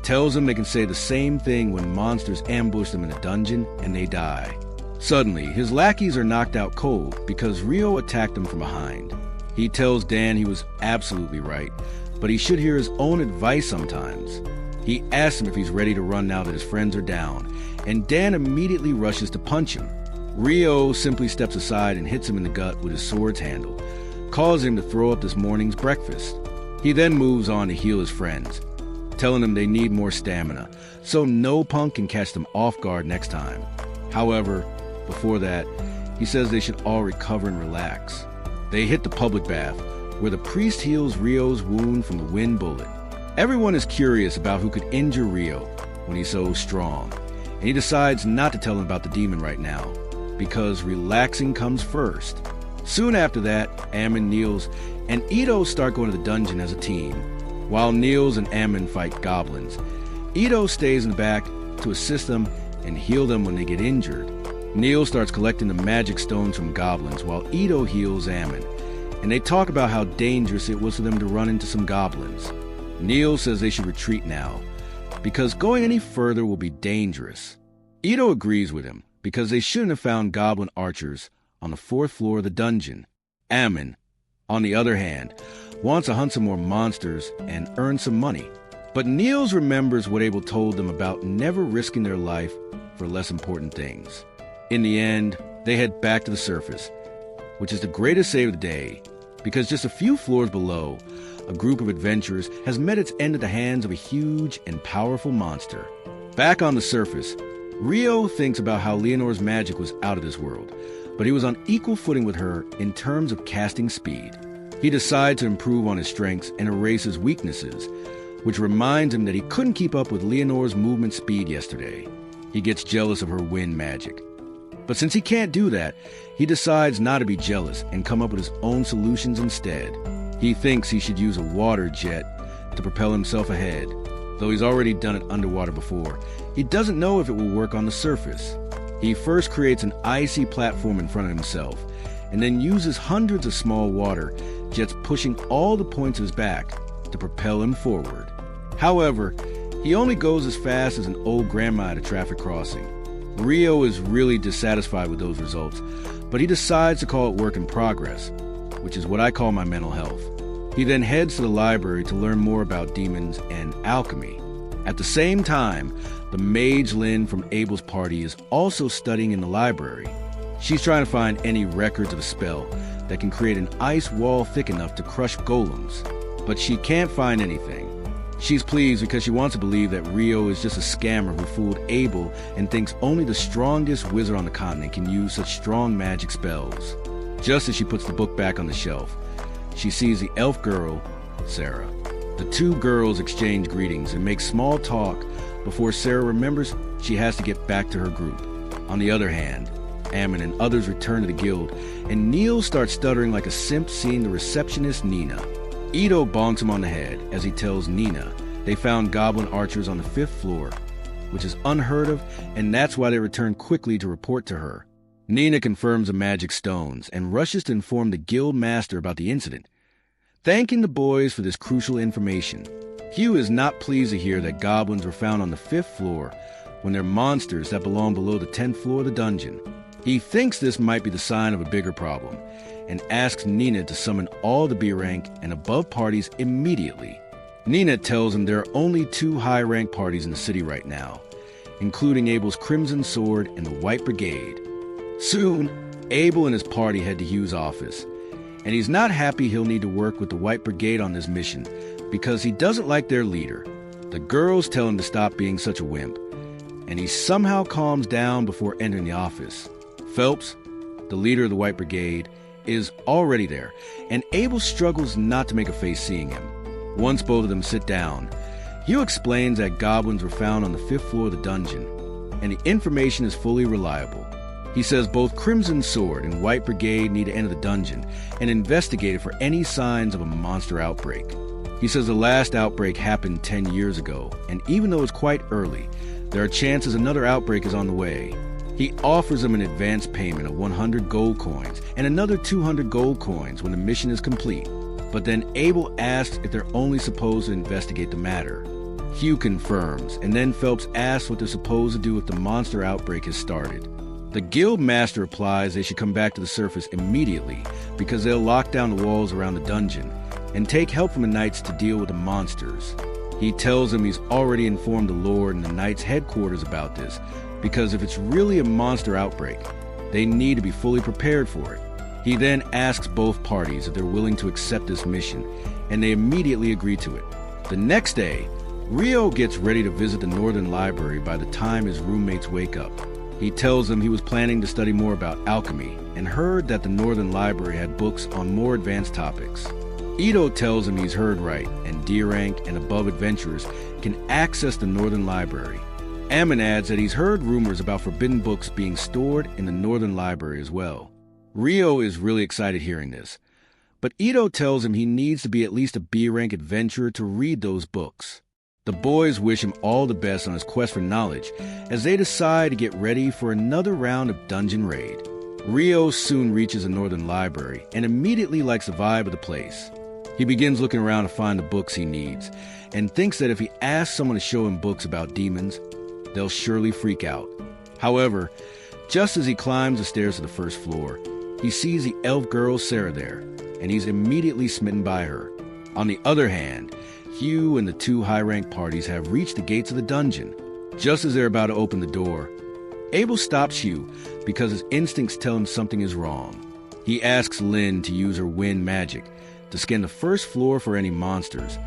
tells them they can say the same thing when monsters ambush them in a dungeon and they die. Suddenly, his lackeys are knocked out cold because Rio attacked them from behind. He tells Dan he was absolutely right, but he should hear his own advice sometimes. He asks him if he's ready to run now that his friends are down, and Dan immediately rushes to punch him. Rio simply steps aside and hits him in the gut with his sword's handle, causing him to throw up this morning's breakfast. He then moves on to heal his friends, telling them they need more stamina, so no punk can catch them off guard next time. However, before that, he says they should all recover and relax. They hit the public bath, where the priest heals Rio's wound from the wind bullet. Everyone is curious about who could injure Rio when he's so strong, and he decides not to tell them about the demon right now, because relaxing comes first. Soon after that, Ammon, Niels, and Ito start going to the dungeon as a team, while Niels and Ammon fight goblins. Ito stays in the back to assist them and heal them when they get injured. Niels starts collecting the magic stones from goblins while Ito heals Ammon, and they talk about how dangerous it was for them to run into some goblins. Niels says they should retreat now, because going any further will be dangerous. Ito agrees with him, because they shouldn't have found goblin archers on the 4th floor of the dungeon. Ammon, on the other hand, wants to hunt some more monsters and earn some money. But Niels remembers what Abel told them about never risking their life for less important things. In the end, they head back to the surface, which is the greatest save of the day, because just a few floors below, a group of adventurers has met its end at the hands of a huge and powerful monster. Back on the surface, Rio thinks about how Leonore's magic was out of this world, but he was on equal footing with her in terms of casting speed. He decides to improve on his strengths and erase his weaknesses, which reminds him that he couldn't keep up with Leonore's movement speed yesterday. He gets jealous of her wind magic. But since he can't do that, he decides not to be jealous and come up with his own solutions instead. He thinks he should use a water jet to propel himself ahead. Though he's already done it underwater before, he doesn't know if it will work on the surface. He first creates an icy platform in front of himself, and then uses hundreds of small water jets pushing all the points of his back to propel him forward. However, he only goes as fast as an old grandma at a traffic crossing. Rio is really dissatisfied with those results, but he decides to call it work in progress, which is what I call my mental health. He then heads to the library to learn more about demons and alchemy. At the same time, the mage Lynn from Abel's party is also studying in the library. She's trying to find any records of a spell that can create an ice wall thick enough to crush golems, but she can't find anything. She's pleased because she wants to believe that Rio is just a scammer who fooled Abel and thinks only the strongest wizard on the continent can use such strong magic spells. Just as she puts the book back on the shelf, she sees the elf girl, Sarah. The two girls exchange greetings and make small talk before Sarah remembers she has to get back to her group. On the other hand, Ammon and others return to the guild, and Niels starts stuttering like a simp seeing the receptionist Nina. Ito bonks him on the head as he tells Nina they found goblin archers on the 5th floor, which is unheard of, and that's why they return quickly to report to her. Nina confirms the magic stones and rushes to inform the guild master about the incident, thanking the boys for this crucial information. Hugh is not pleased to hear that goblins were found on the 5th floor when they're monsters that belong below the 10th floor of the dungeon. He thinks this might be the sign of a bigger problem, and asks Nina to summon all the B-rank and above parties immediately. Nina tells him there are only 2 high-rank parties in the city right now, including Abel's Crimson Sword and the White Brigade. Soon, Abel and his party head to Hugh's office, and he's not happy he'll need to work with the White Brigade on this mission because he doesn't like their leader. The girls tell him to stop being such a wimp, and he somehow calms down before entering the office. Phelps, the leader of the White Brigade, is already there, and Abel struggles not to make a face seeing him. Once both of them sit down, Hugh explains that goblins were found on the 5th floor of the dungeon, and the information is fully reliable. He says both Crimson Sword and White Brigade need to enter the dungeon and investigate it for any signs of a monster outbreak. He says the last outbreak happened 10 years ago, and even though it's quite early, there are chances another outbreak is on the way. He offers them an advance payment of 100 gold coins and another 200 gold coins when the mission is complete. But then Abel asks if they're only supposed to investigate the matter. Hugh confirms, and then Phelps asks what they're supposed to do if the monster outbreak has started. The guild master replies they should come back to the surface immediately because they'll lock down the walls around the dungeon and take help from the knights to deal with the monsters. He tells them he's already informed the Lord and the knights' headquarters about this because if it's really a monster outbreak, they need to be fully prepared for it. He then asks both parties if they're willing to accept this mission, and they immediately agree to it. The next day, Rio gets ready to visit the Northern Library by the time his roommates wake up. He tells them he was planning to study more about alchemy and heard that the Northern Library had books on more advanced topics. Ito tells him he's heard right, and D-rank and above adventurers can access the Northern Library. Ammon adds that he's heard rumors about forbidden books being stored in the Northern Library as well. Rio is really excited hearing this, but Ito tells him he needs to be at least a B-rank adventurer to read those books. The boys wish him all the best on his quest for knowledge as they decide to get ready for another round of dungeon raid. Rio soon reaches the Northern Library and immediately likes the vibe of the place. He begins looking around to find the books he needs and thinks that if he asks someone to show him books about demons, they'll surely freak out. However, just as he climbs the stairs to the first floor, he sees the elf girl Sarah there, and he's immediately smitten by her. On the other hand, Hugh and the two high-ranked parties have reached the gates of the dungeon. Just as they're about to open the door, Abel stops Hugh because his instincts tell him something is wrong. He asks Lynn to use her wind magic to scan the first floor for any monsters,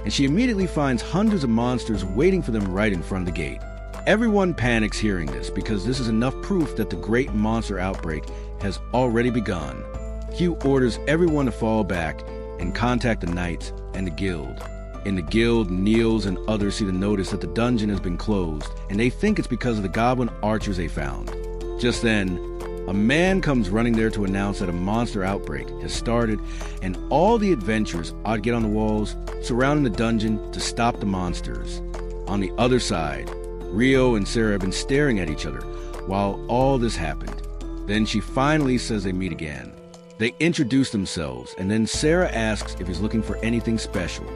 and she immediately finds hundreds of monsters waiting for them right in front of the gate. Everyone panics hearing this because this is enough proof that the great monster outbreak has already begun. Hugh orders everyone to fall back and contact the knights and the guild. In the guild, Niels and others see the notice that the dungeon has been closed, and they think it's because of the goblin archers they found. Just then, a man comes running there to announce that a monster outbreak has started, and all the adventurers ought to get on the walls surrounding the dungeon to stop the monsters. On the other side, Rio and Sarah have been staring at each other while all this happened. Then she finally says they meet again. They introduce themselves, and then Sarah asks if he's looking for anything special.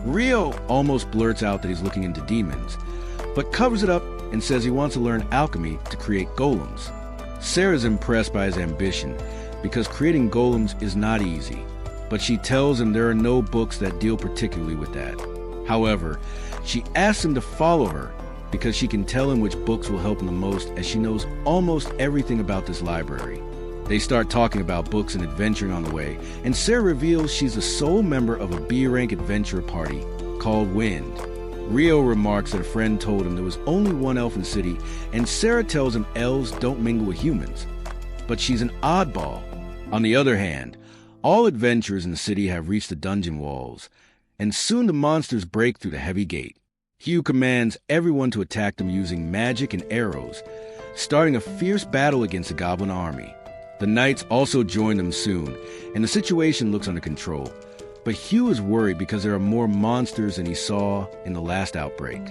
Rio almost blurts out that he's looking into demons, but covers it up and says he wants to learn alchemy to create golems. Sarah's impressed by his ambition because creating golems is not easy, but she tells him there are no books that deal particularly with that. However, she asks him to follow her because she can tell him which books will help him the most, as she knows almost everything about this library. They start talking about books and adventuring on the way, and Sarah reveals she's the sole member of a B-rank adventurer party called Wind. Rio remarks that a friend told him there was only one elf in the city, and Sarah tells him elves don't mingle with humans. But she's an oddball. On the other hand, all adventurers in the city have reached the dungeon walls, and soon the monsters break through the heavy gate. Hugh commands everyone to attack them using magic and arrows, starting a fierce battle against the goblin army. The knights also join them soon, and the situation looks under control. But Hugh is worried because there are more monsters than he saw in the last outbreak.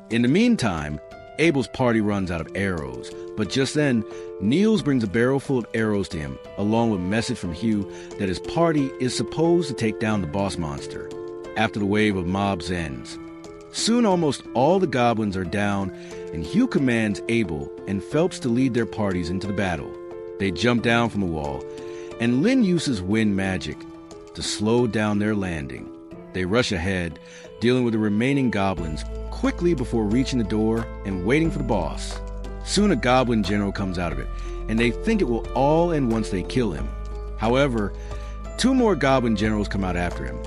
In the meantime, Abel's party runs out of arrows, but just then, Niels brings a barrel full of arrows to him, along with a message from Hugh that his party is supposed to take down the boss monster after the wave of mobs ends. Soon almost all the goblins are down, and Hugh commands Abel and Phelps to lead their parties into the battle. They jump down from the wall, and Lynn uses wind magic to slow down their landing. They rush ahead, dealing with the remaining goblins quickly before reaching the door and waiting for the boss. Soon a goblin general comes out of it, and they think it will all end once they kill him. However, two more goblin generals come out after him,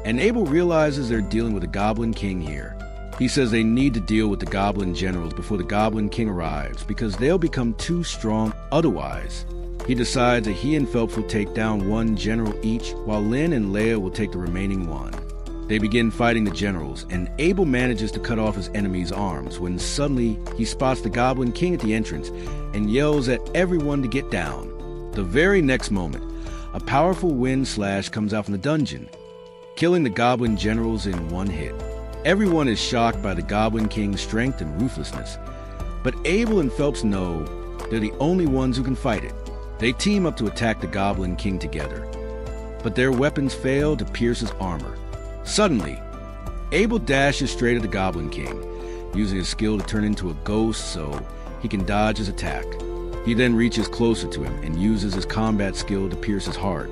and Abel realizes they're dealing with a goblin king here. He says they need to deal with the goblin generals before the goblin king arrives because they'll become too strong otherwise. He decides that he and Phelps will take down one general each, while Lynn and Leia will take the remaining one. They begin fighting the generals, and Abel manages to cut off his enemy's arms when suddenly he spots the goblin king at the entrance and yells at everyone to get down. The very next moment, a powerful wind slash comes out from the dungeon, killing the goblin generals in one hit. Everyone is shocked by the Goblin King's strength and ruthlessness, but Abel and Phelps know they're the only ones who can fight it. They team up to attack the Goblin King together, but their weapons fail to pierce his armor. Suddenly, Abel dashes straight at the Goblin King, using his skill to turn into a ghost so he can dodge his attack. He then reaches closer to him and uses his combat skill to pierce his heart,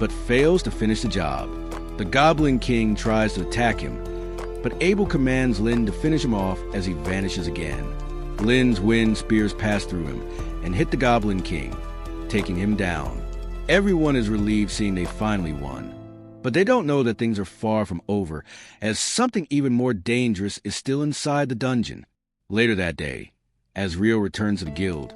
but fails to finish the job. The Goblin King tries to attack him, but Abel commands Lin to finish him off as he vanishes again. Lin's wind spears pass through him and hit the Goblin King, taking him down. Everyone is relieved seeing they finally won. But they don't know that things are far from over, as something even more dangerous is still inside the dungeon. Later that day, as Rio returns to the guild,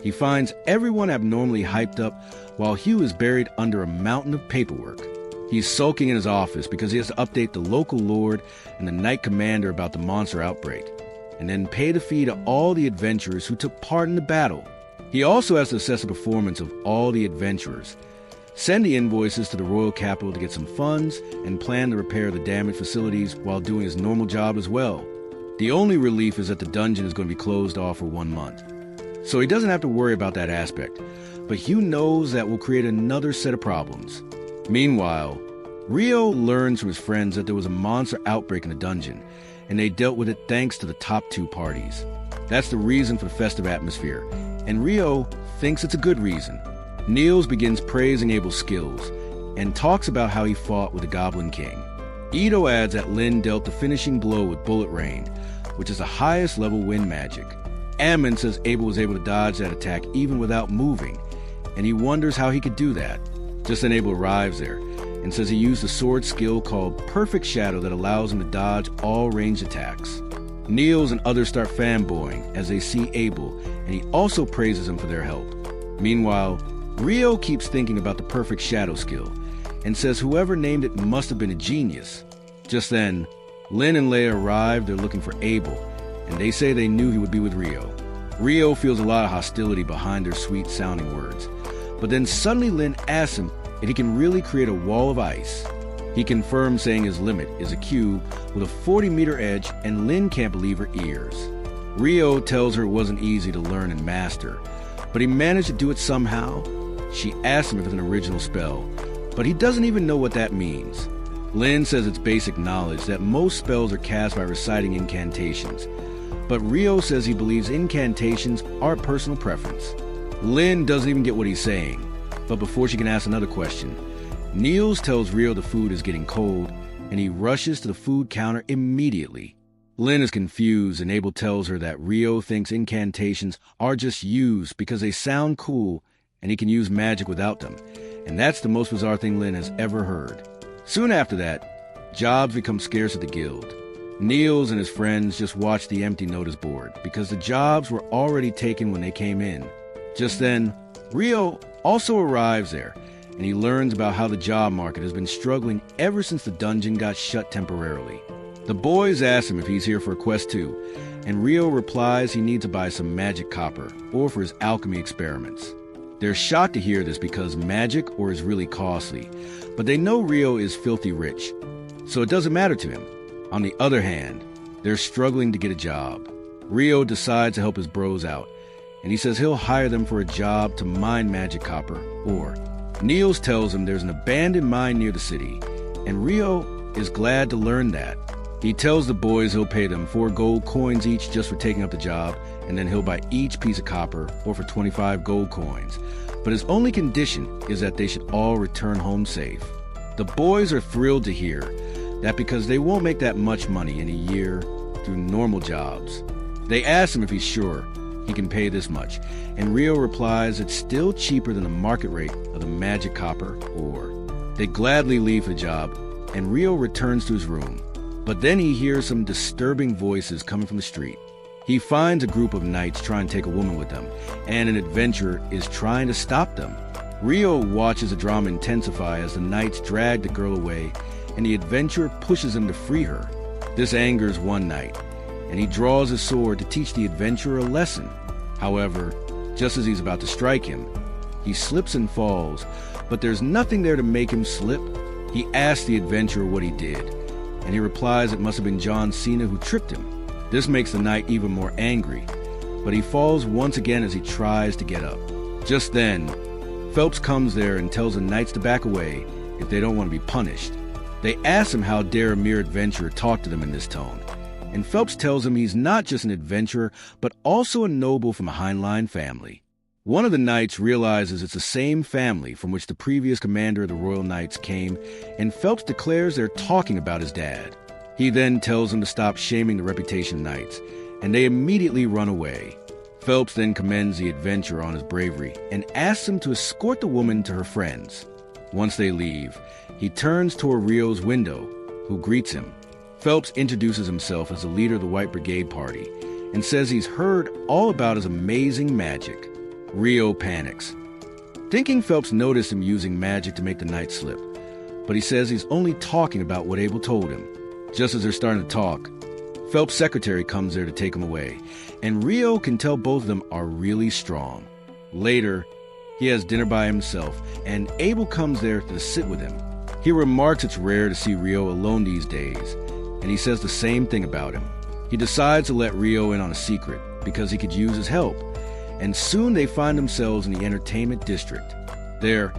he finds everyone abnormally hyped up while Hugh is buried under a mountain of paperwork. He's sulking in his office because he has to update the local lord and the knight commander about the monster outbreak, and then pay the fee to all the adventurers who took part in the battle. He also has to assess the performance of all the adventurers, send the invoices to the royal capital to get some funds, and plan to repair the damaged facilities while doing his normal job as well. The only relief is that the dungeon is going to be closed off for 1 month. So he doesn't have to worry about that aspect, but Hugh knows that will create another set of problems. Meanwhile, Rio learns from his friends that there was a monster outbreak in the dungeon, and they dealt with it thanks to the top 2 parties. That's the reason for the festive atmosphere, and Rio thinks it's a good reason. Niels begins praising Abel's skills, and talks about how he fought with the Goblin King. Ito adds that Lin dealt the finishing blow with Bullet Rain, which is the highest level wind magic. Ammon says Abel was able to dodge that attack even without moving, and he wonders how he could do that. Just then Abel arrives there, and says he used a sword skill called Perfect Shadow that allows him to dodge all ranged attacks. Niels and others start fanboying as they see Abel, and he also praises him for their help. Meanwhile, Rio keeps thinking about the Perfect Shadow skill, and says whoever named it must have been a genius. Just then, Lin and Leia arrive. They're looking for Abel, and they say they knew he would be with Rio. Rio feels a lot of hostility behind their sweet-sounding words, but then suddenly Lin asks him if he can really create a wall of ice. He confirms, saying his limit is a cube with a 40-meter edge, and Lin can't believe her ears. Rio tells her it wasn't easy to learn and master, but he managed to do it somehow. She asks him if it's an original spell, but he doesn't even know what that means. Lin says it's basic knowledge that most spells are cast by reciting incantations, but Rio says he believes incantations are personal preference. Lin doesn't even get what he's saying, but before she can ask another question, Niels tells Rio the food is getting cold, and he rushes to the food counter immediately. Lin is confused, and Abel tells her that Rio thinks incantations are just used because they sound cool and he can use magic without them, and that's the most bizarre thing Lin has ever heard. Soon after that, jobs become scarce at the guild. Niels and his friends just watch the empty notice board because the jobs were already taken when they came in. Just then, Rio also arrives there, and he learns about how the job market has been struggling ever since the dungeon got shut temporarily. The boys ask him if he's here for a quest too, and Rio replies he needs to buy some magic copper, or for his alchemy experiments. They're shocked to hear this because magic ore is really costly, but they know Rio is filthy rich, so it doesn't matter to him. On the other hand, they're struggling to get a job. Rio decides to help his bros out, and he says he'll hire them for a job to mine magic copper ore. Niels tells him there's an abandoned mine near the city, and Rio is glad to learn that. He tells the boys he'll pay them 4 gold coins each just for taking up the job, and then he'll buy each piece of copper ore for 25 gold coins. But his only condition is that they should all return home safe. The boys are thrilled to hear that because they won't make that much money in a year through normal jobs. They ask him if he's sure he can pay this much, and Rio replies it's still cheaper than the market rate of the magic copper ore. They gladly leave the job, and Rio returns to his room. But then he hears some disturbing voices coming from the street. He finds a group of knights trying to take a woman with them, and an adventurer is trying to stop them. Rio watches the drama intensify as the knights drag the girl away, and the adventurer pushes him to free her. This angers one knight, and he draws his sword to teach the adventurer a lesson. However, just as he's about to strike him, he slips and falls, but there's nothing there to make him slip. He asks the adventurer what he did, and he replies it must have been John Cena who tripped him. This makes the knight even more angry, but he falls once again as he tries to get up. Just then, Phelps comes there and tells the knights to back away if they don't want to be punished. They ask him how dare a mere adventurer talk to them in this tone, and Phelps tells him he's not just an adventurer, but also a noble from a Heinlein family. One of the knights realizes it's the same family from which the previous commander of the Royal Knights came, and Phelps declares they're talking about his dad. He then tells them to stop shaming the reputation of knights, and they immediately run away. Phelps then commends the adventurer on his bravery and asks him to escort the woman to her friends. Once they leave, he turns toward Rio's window, who greets him. Phelps introduces himself as the leader of the White Brigade Party and says he's heard all about his amazing magic. Rio panics, thinking Phelps noticed him using magic to make the night slip, but he says he's only talking about what Abel told him. Just as they're starting to talk, Phelps' secretary comes there to take him away, and Rio can tell both of them are really strong. Later, he has dinner by himself, and Abel comes there to sit with him. He remarks it's rare to see Rio alone these days, and he says the same thing about him. He decides to let Rio in on a secret because he could use his help, and soon they find themselves in the entertainment district. There,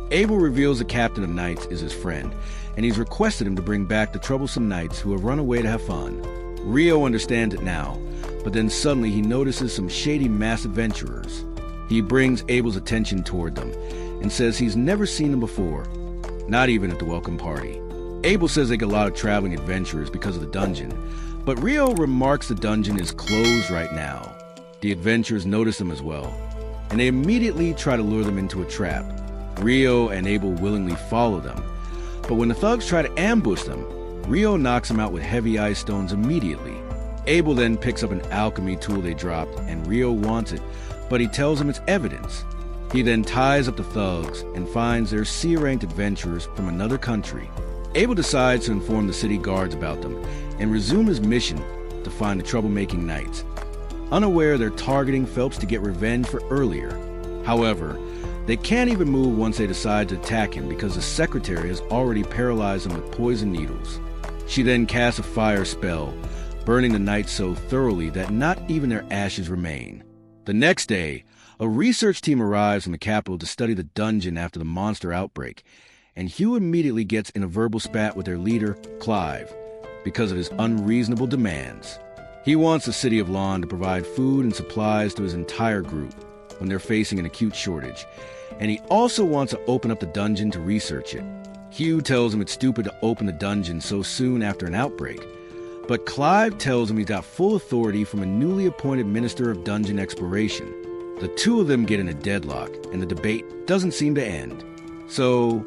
Abel reveals the captain of knights is his friend, and he's requested him to bring back the troublesome knights who have run away to have fun. Rio understands it now, but then suddenly he notices some shady mass adventurers. He brings Abel's attention toward them and says he's never seen them before, not even at the welcome party. Abel says they get a lot of traveling adventurers because of the dungeon, but Rio remarks the dungeon is closed right now. The adventurers notice them as well, and they immediately try to lure them into a trap. Rio and Abel willingly follow them, but when the thugs try to ambush them, Rio knocks them out with heavy ice stones immediately. Abel then picks up an alchemy tool they dropped, and Rio wants it, but he tells him it's evidence. He then ties up the thugs and finds they're C-ranked adventurers from another country. Abel decides to inform the city guards about them and resume his mission to find the troublemaking knights. Unaware they're targeting Phelps to get revenge for earlier. However, they can't even move once they decide to attack him because the secretary has already paralyzed them with poison needles. She then casts a fire spell, burning the knights so thoroughly that not even their ashes remain. The next day, a research team arrives from the capital to study the dungeon after the monster outbreak, and Hugh immediately gets in a verbal spat with their leader, Clive, because of his unreasonable demands. He wants the city of Lon to provide food and supplies to his entire group when they're facing an acute shortage, and he also wants to open up the dungeon to research it. Hugh tells him it's stupid to open the dungeon so soon after an outbreak, but Clive tells him he's got full authority from a newly appointed Minister of Dungeon Exploration. The two of them get in a deadlock, and the debate doesn't seem to end. So,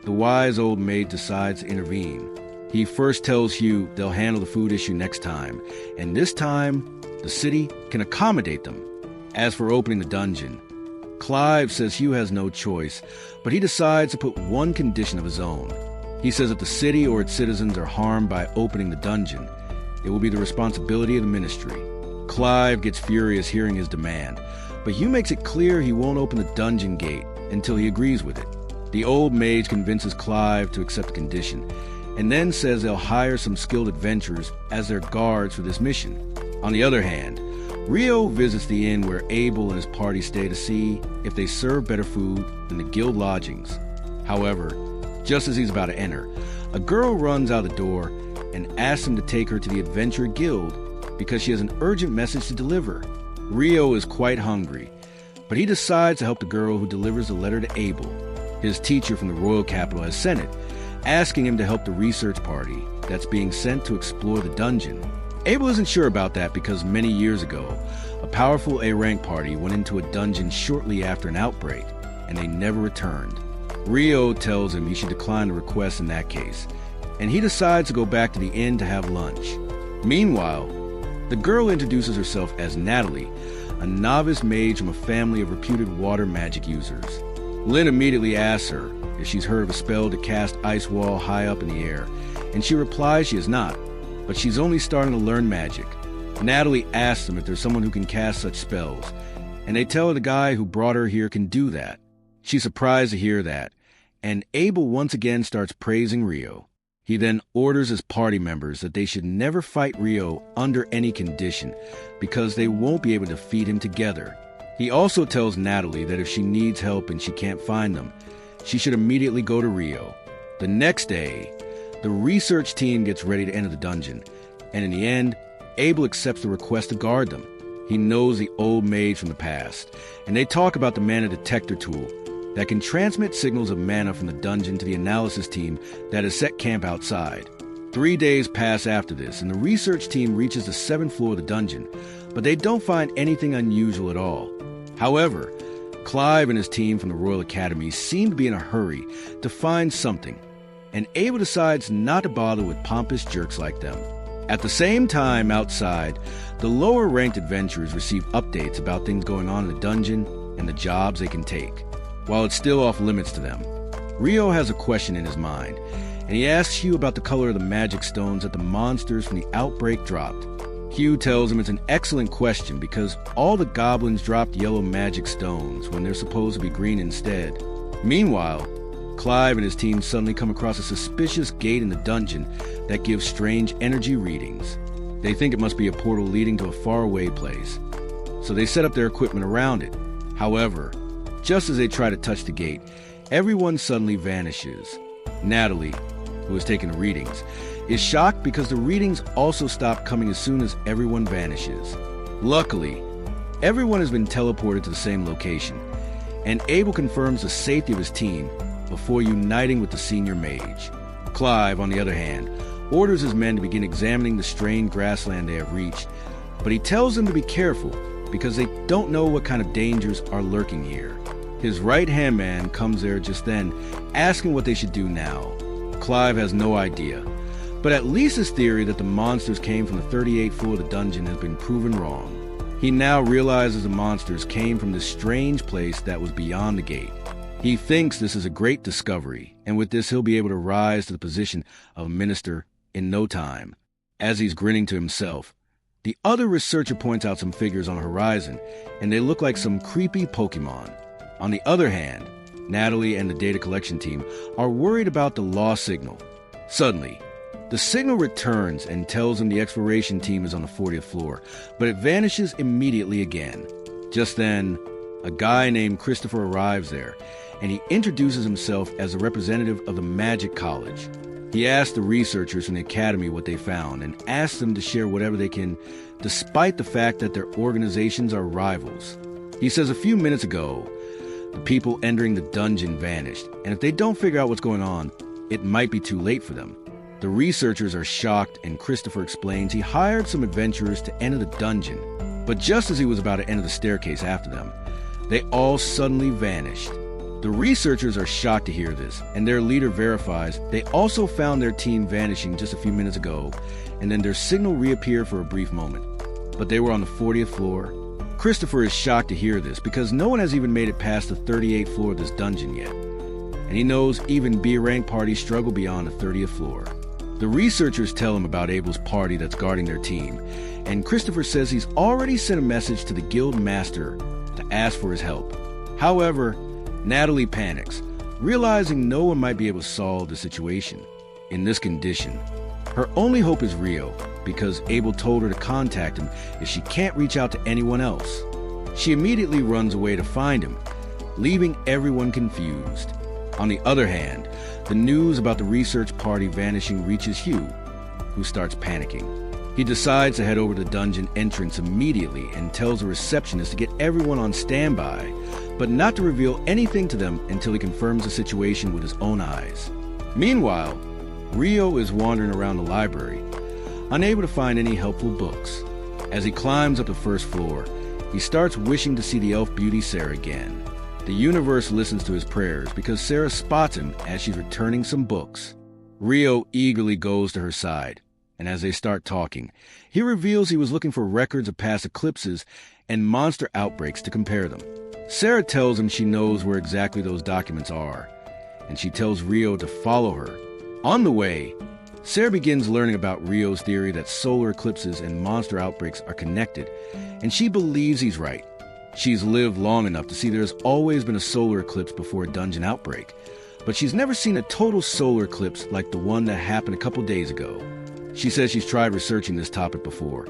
the wise old maid decides to intervene. He first tells Hugh they'll handle the food issue next time, and this time, the city can accommodate them. As for opening the dungeon, Clive says Hugh has no choice, but he decides to put one condition of his own. He says if the city or its citizens are harmed by opening the dungeon, it will be the responsibility of the ministry. Clive gets furious hearing his demand, but Hugh makes it clear he won't open the dungeon gate until he agrees with it. The old mage convinces Clive to accept the condition, and then says they'll hire some skilled adventurers as their guards for this mission. On the other hand, Rio visits the inn where Abel and his party stay to see if they serve better food than the guild lodgings. However, just as he's about to enter, a girl runs out the door and asks him to take her to the Adventurer Guild because she has an urgent message to deliver. Rio is quite hungry, but he decides to help the girl who delivers the letter to Abel. His teacher from the royal capital has sent it, asking him to help the research party that's being sent to explore the dungeon. Abel isn't sure about that because many years ago, a powerful A-rank party went into a dungeon shortly after an outbreak, and they never returned. Rio tells him he should decline the request in that case, and he decides to go back to the inn to have lunch. Meanwhile, the girl introduces herself as Natalie, a novice mage from a family of reputed water magic users. Lynn immediately asks her if she's heard of a spell to cast ice wall high up in the air, and she replies she has not, but she's only starting to learn magic. Natalie asks them if there's someone who can cast such spells, and they tell her the guy who brought her here can do that. She's surprised to hear that, and Abel once again starts praising Rio. He then orders his party members that they should never fight Rio under any condition, because they won't be able to defeat him together. He also tells Natalie that if she needs help and she can't find them, she should immediately go to Rio. The next day, the research team gets ready to enter the dungeon, and in the end, Abel accepts the request to guard them. He knows the old mage from the past, and they talk about the mana detector tool that can transmit signals of mana from the dungeon to the analysis team that has set camp outside. 3 days pass after this, and the research team reaches the 7th floor of the dungeon, but they don't find anything unusual at all. However, Clive and his team from the Royal Academy seem to be in a hurry to find something, and Abel decides not to bother with pompous jerks like them. At the same time, outside, the lower-ranked adventurers receive updates about things going on in the dungeon and the jobs they can take, while it's still off-limits to them. Rio has a question in his mind, and he asks Hugh about the color of the magic stones that the monsters from the outbreak dropped. Hugh tells him it's an excellent question because all the goblins dropped yellow magic stones when they're supposed to be green instead. Meanwhile, Clive and his team suddenly come across a suspicious gate in the dungeon that gives strange energy readings. They think it must be a portal leading to a faraway place, so they set up their equipment around it. However, just as they try to touch the gate, everyone suddenly vanishes. Natalie, who is taking the readings, is shocked because the readings also stop coming as soon as everyone vanishes. Luckily, everyone has been teleported to the same location, and Abel confirms the safety of his team before uniting with the senior mage. Clive, on the other hand, orders his men to begin examining the strange grassland they have reached, but he tells them to be careful because they don't know what kind of dangers are lurking here. His right-hand man comes there just then, asking what they should do now. Clive has no idea, but at least his theory that the monsters came from the 38th floor of the dungeon has been proven wrong. He now realizes the monsters came from this strange place that was beyond the gate. He thinks this is a great discovery, and with this he'll be able to rise to the position of minister in no time. As he's grinning to himself, the other researcher points out some figures on the horizon, and they look like some creepy Pokemon. On the other hand, Natalie and the data collection team are worried about the lost signal. Suddenly, the signal returns and tells them the exploration team is on the 40th floor, but it vanishes immediately again. Just then, a guy named Christopher arrives there, and he introduces himself as a representative of the Magic College. He asks the researchers from the academy what they found and asks them to share whatever they can, despite the fact that their organizations are rivals. He says a few minutes ago, the people entering the dungeon vanished, and if they don't figure out what's going on, it might be too late for them. The researchers are shocked, and Christopher explains he hired some adventurers to enter the dungeon, but just as he was about to enter the staircase after them, they all suddenly vanished. The researchers are shocked to hear this, and their leader verifies they also found their team vanishing just a few minutes ago, and then their signal reappeared for a brief moment. But they were on the 40th floor. Christopher is shocked to hear this because no one has even made it past the 38th floor of this dungeon yet, and he knows even B-rank parties struggle beyond the 30th floor. The researchers tell him about Abel's party that's guarding their team, and Christopher says he's already sent a message to the guild master to ask for his help. However, Natalie panics, realizing no one might be able to solve the situation. In this condition, her only hope is Rio, because Abel told her to contact him if she can't reach out to anyone else. She immediately runs away to find him, leaving everyone confused. On the other hand, the news about the research party vanishing reaches Hugh, who starts panicking. He decides to head over to the dungeon entrance immediately and tells the receptionist to get everyone on standby, but not to reveal anything to them until he confirms the situation with his own eyes. Meanwhile, Rio is wandering around the library, unable to find any helpful books. As he climbs up the first floor, he starts wishing to see the elf beauty Sarah again. The universe listens to his prayers because Sarah spots him as she's returning some books. Rio eagerly goes to her side, and as they start talking, he reveals he was looking for records of past eclipses and monster outbreaks to compare them. Sarah tells him she knows where exactly those documents are, and she tells Rio to follow her. On the way, Sarah begins learning about Rio's theory that solar eclipses and monster outbreaks are connected, and she believes he's right. She's lived long enough to see there's always been a solar eclipse before a dungeon outbreak, but she's never seen a total solar eclipse like the one that happened a couple days ago. She says she's tried researching this topic before,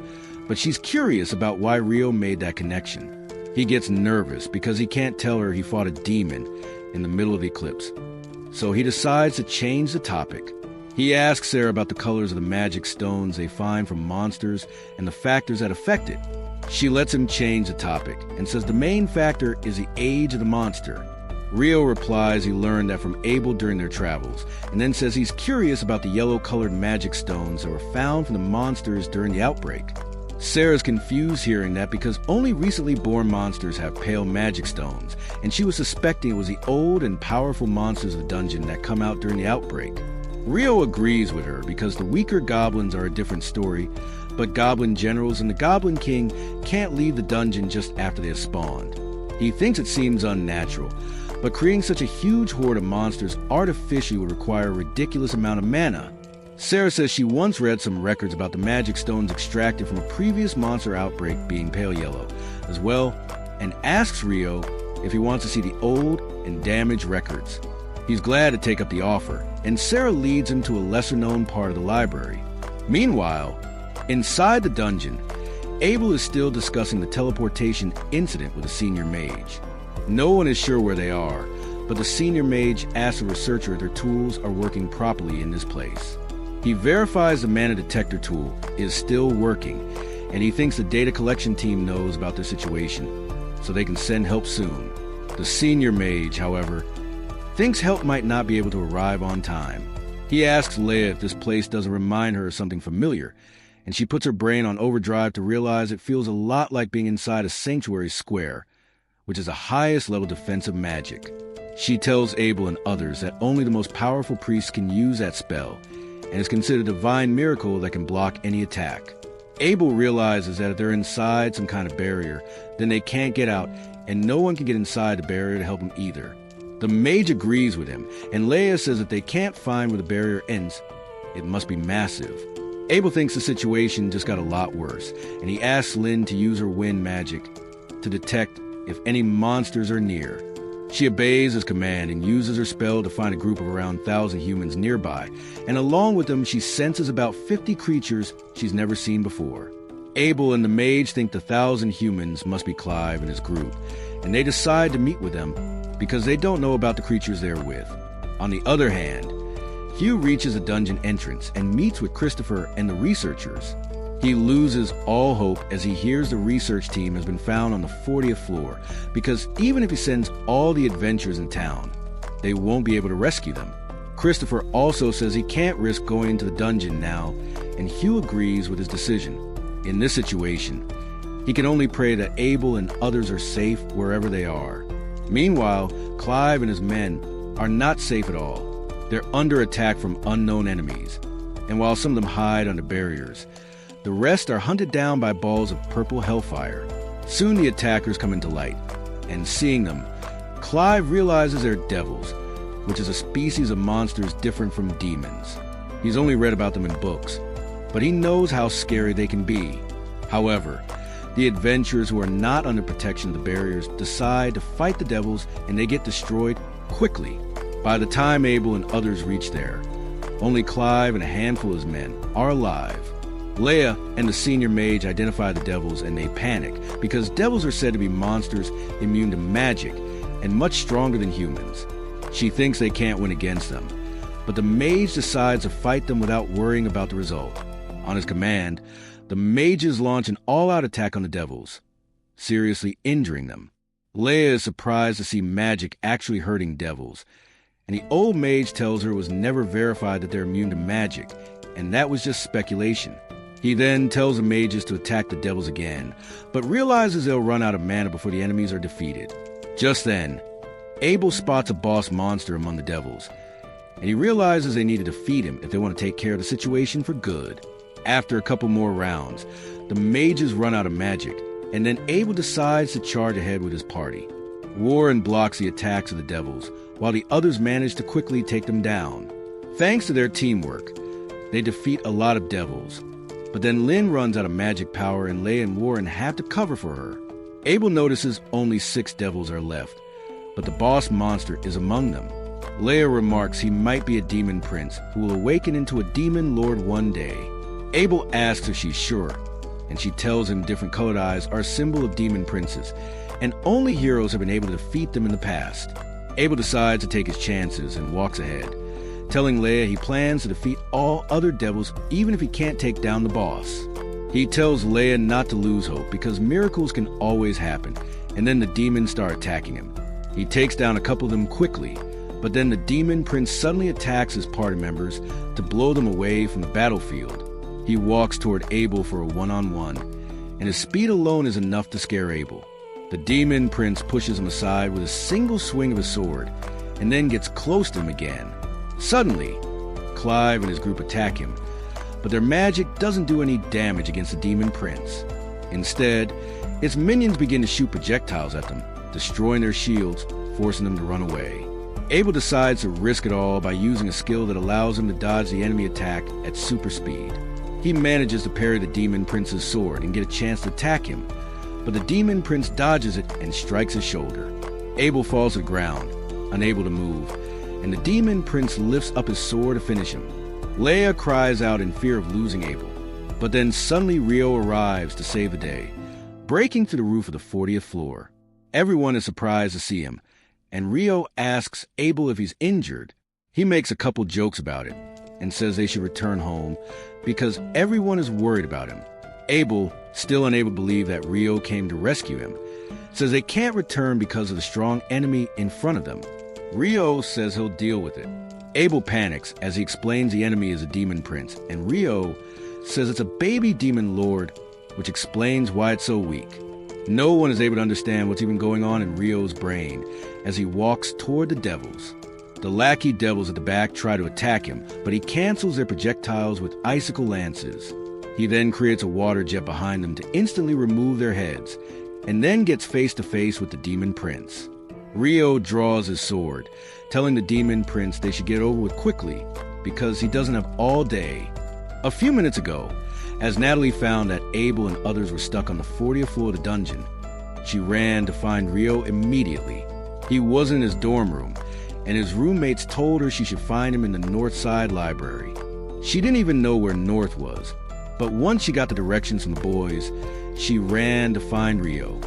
but she's curious about why Rio made that connection. He gets nervous because he can't tell her he fought a demon in the middle of the eclipse, so he decides to change the topic. He asks Sarah about the colors of the magic stones they find from monsters and the factors that affect it. She lets him change the topic and says the main factor is the age of the monster. Rio replies he learned that from Abel during their travels, and then says he's curious about the yellow-colored magic stones that were found from the monsters during the outbreak. Sarah's confused hearing that because only recently born monsters have pale magic stones, and she was suspecting it was the old and powerful monsters of the dungeon that come out during the outbreak. Rio agrees with her because the weaker goblins are a different story, but goblin generals and the Goblin King can't leave the dungeon just after they have spawned. He thinks it seems unnatural, but creating such a huge horde of monsters artificially would require a ridiculous amount of mana. Sarah says she once read some records about the magic stones extracted from a previous monster outbreak being pale yellow as well, and asks Rio if he wants to see the old and damaged records. He's glad to take up the offer, and Sarah leads him to a lesser-known part of the library. Meanwhile, inside the dungeon, Abel is still discussing the teleportation incident with the senior mage. No one is sure where they are, but the senior mage asks the researcher if their tools are working properly in this place. He verifies the mana detector tool is still working, and he thinks the data collection team knows about their situation, so they can send help soon. The senior mage, however, thinks help might not be able to arrive on time. He asks Leia if this place doesn't remind her of something familiar, and she puts her brain on overdrive to realize it feels a lot like being inside a sanctuary square, which is the highest level defensive magic. She tells Abel and others that only the most powerful priests can use that spell, and is considered a divine miracle that can block any attack. Abel realizes that if they're inside some kind of barrier, then they can't get out, and no one can get inside the barrier to help them either. The mage agrees with him, and Leia says that they can't find where the barrier ends. It must be massive. Abel thinks the situation just got a lot worse, and he asks Lynn to use her wind magic to detect if any monsters are near. She obeys his command and uses her spell to find a group of around 1,000 humans nearby, and along with them she senses about 50 creatures she's never seen before. Abel and the mage think the 1,000 humans must be Clive and his group, and they decide to meet with them because they don't know about the creatures they're with. On the other hand, Hugh reaches a dungeon entrance and meets with Christopher and the researchers. He loses all hope as he hears the research team has been found on the 40th floor, because even if he sends all the adventurers in town, they won't be able to rescue them. Christopher also says he can't risk going into the dungeon now, and Hugh agrees with his decision. In this situation, he can only pray that Abel and others are safe wherever they are. Meanwhile, Clive and his men are not safe at all. They're under attack from unknown enemies, and while some of them hide under barriers, the rest are hunted down by balls of purple hellfire. Soon the attackers come into light, and seeing them, Clive realizes they're devils, which is a species of monsters different from demons. He's only read about them in books, but he knows how scary they can be. However, the adventurers who are not under protection of the barriers decide to fight the devils, and they get destroyed quickly. By the time Abel and others reach there, only Clive and a handful of his men are alive. Leia and the senior mage identify the devils, and they panic because devils are said to be monsters immune to magic and much stronger than humans. She thinks they can't win against them, but the mage decides to fight them without worrying about the result. On his command, the mages launch an all-out attack on the devils, seriously injuring them. Leia is surprised to see magic actually hurting devils, and the old mage tells her it was never verified that they're immune to magic, and that was just speculation. He then tells the mages to attack the devils again, but realizes they'll run out of mana before the enemies are defeated. Just then, Abel spots a boss monster among the devils, and he realizes they need to defeat him if they want to take care of the situation for good. After a couple more rounds, the mages run out of magic, and then Abel decides to charge ahead with his party. Warren blocks the attacks of the devils, while the others manage to quickly take them down. Thanks to their teamwork, they defeat a lot of devils. But then Lynn runs out of magic power, and Leia and Warren have to cover for her. Abel notices only 6 devils are left, but the boss monster is among them. Leia remarks he might be a demon prince who will awaken into a demon lord one day. Abel asks if she's sure, and she tells him different colored eyes are a symbol of demon princes, and only heroes have been able to defeat them in the past. Abel decides to take his chances and walks ahead, telling Leia he plans to defeat all other devils even if he can't take down the boss. He tells Leia not to lose hope because miracles can always happen, and then the demons start attacking him. He takes down a couple of them quickly, but then the demon prince suddenly attacks his party members to blow them away from the battlefield. He walks toward Abel for a one-on-one, and his speed alone is enough to scare Abel. The demon prince pushes him aside with a single swing of his sword, and then gets close to him again. Suddenly, Clive and his group attack him, but their magic doesn't do any damage against the demon prince. Instead, its minions begin to shoot projectiles at them, destroying their shields, forcing them to run away. Abel decides to risk it all by using a skill that allows him to dodge the enemy attack at super speed. He manages to parry the demon prince's sword and get a chance to attack him, but the demon prince dodges it and strikes his shoulder. Abel falls to the ground, unable to move, and the demon prince lifts up his sword to finish him. Leia cries out in fear of losing Abel, but then suddenly Rio arrives to save the day, breaking through the roof of the 40th floor. Everyone is surprised to see him, and Rio asks Abel if he's injured. He makes a couple jokes about it and says they should return home because everyone is worried about him. Abel, still unable to believe that Rio came to rescue him, says they can't return because of the strong enemy in front of them. Rio says he'll deal with it. Abel panics as he explains the enemy is a demon prince, and Rio says it's a baby demon lord, which explains why it's so weak. No one is able to understand what's even going on in Rio's brain as he walks toward the devils. The lackey devils at the back try to attack him, but he cancels their projectiles with icicle lances. He then creates a water jet behind them to instantly remove their heads, and then gets face to face with the demon prince. Rio draws his sword, telling the demon prince they should get over with quickly because he doesn't have all day. A few minutes ago, as Natalie found that Abel and others were stuck on the 40th floor of the dungeon, she ran to find Rio immediately. He wasn't in his dorm room, and his roommates told her she should find him in the North Side Library. She didn't even know where North was, but once she got the directions from the boys, she ran to find Rio.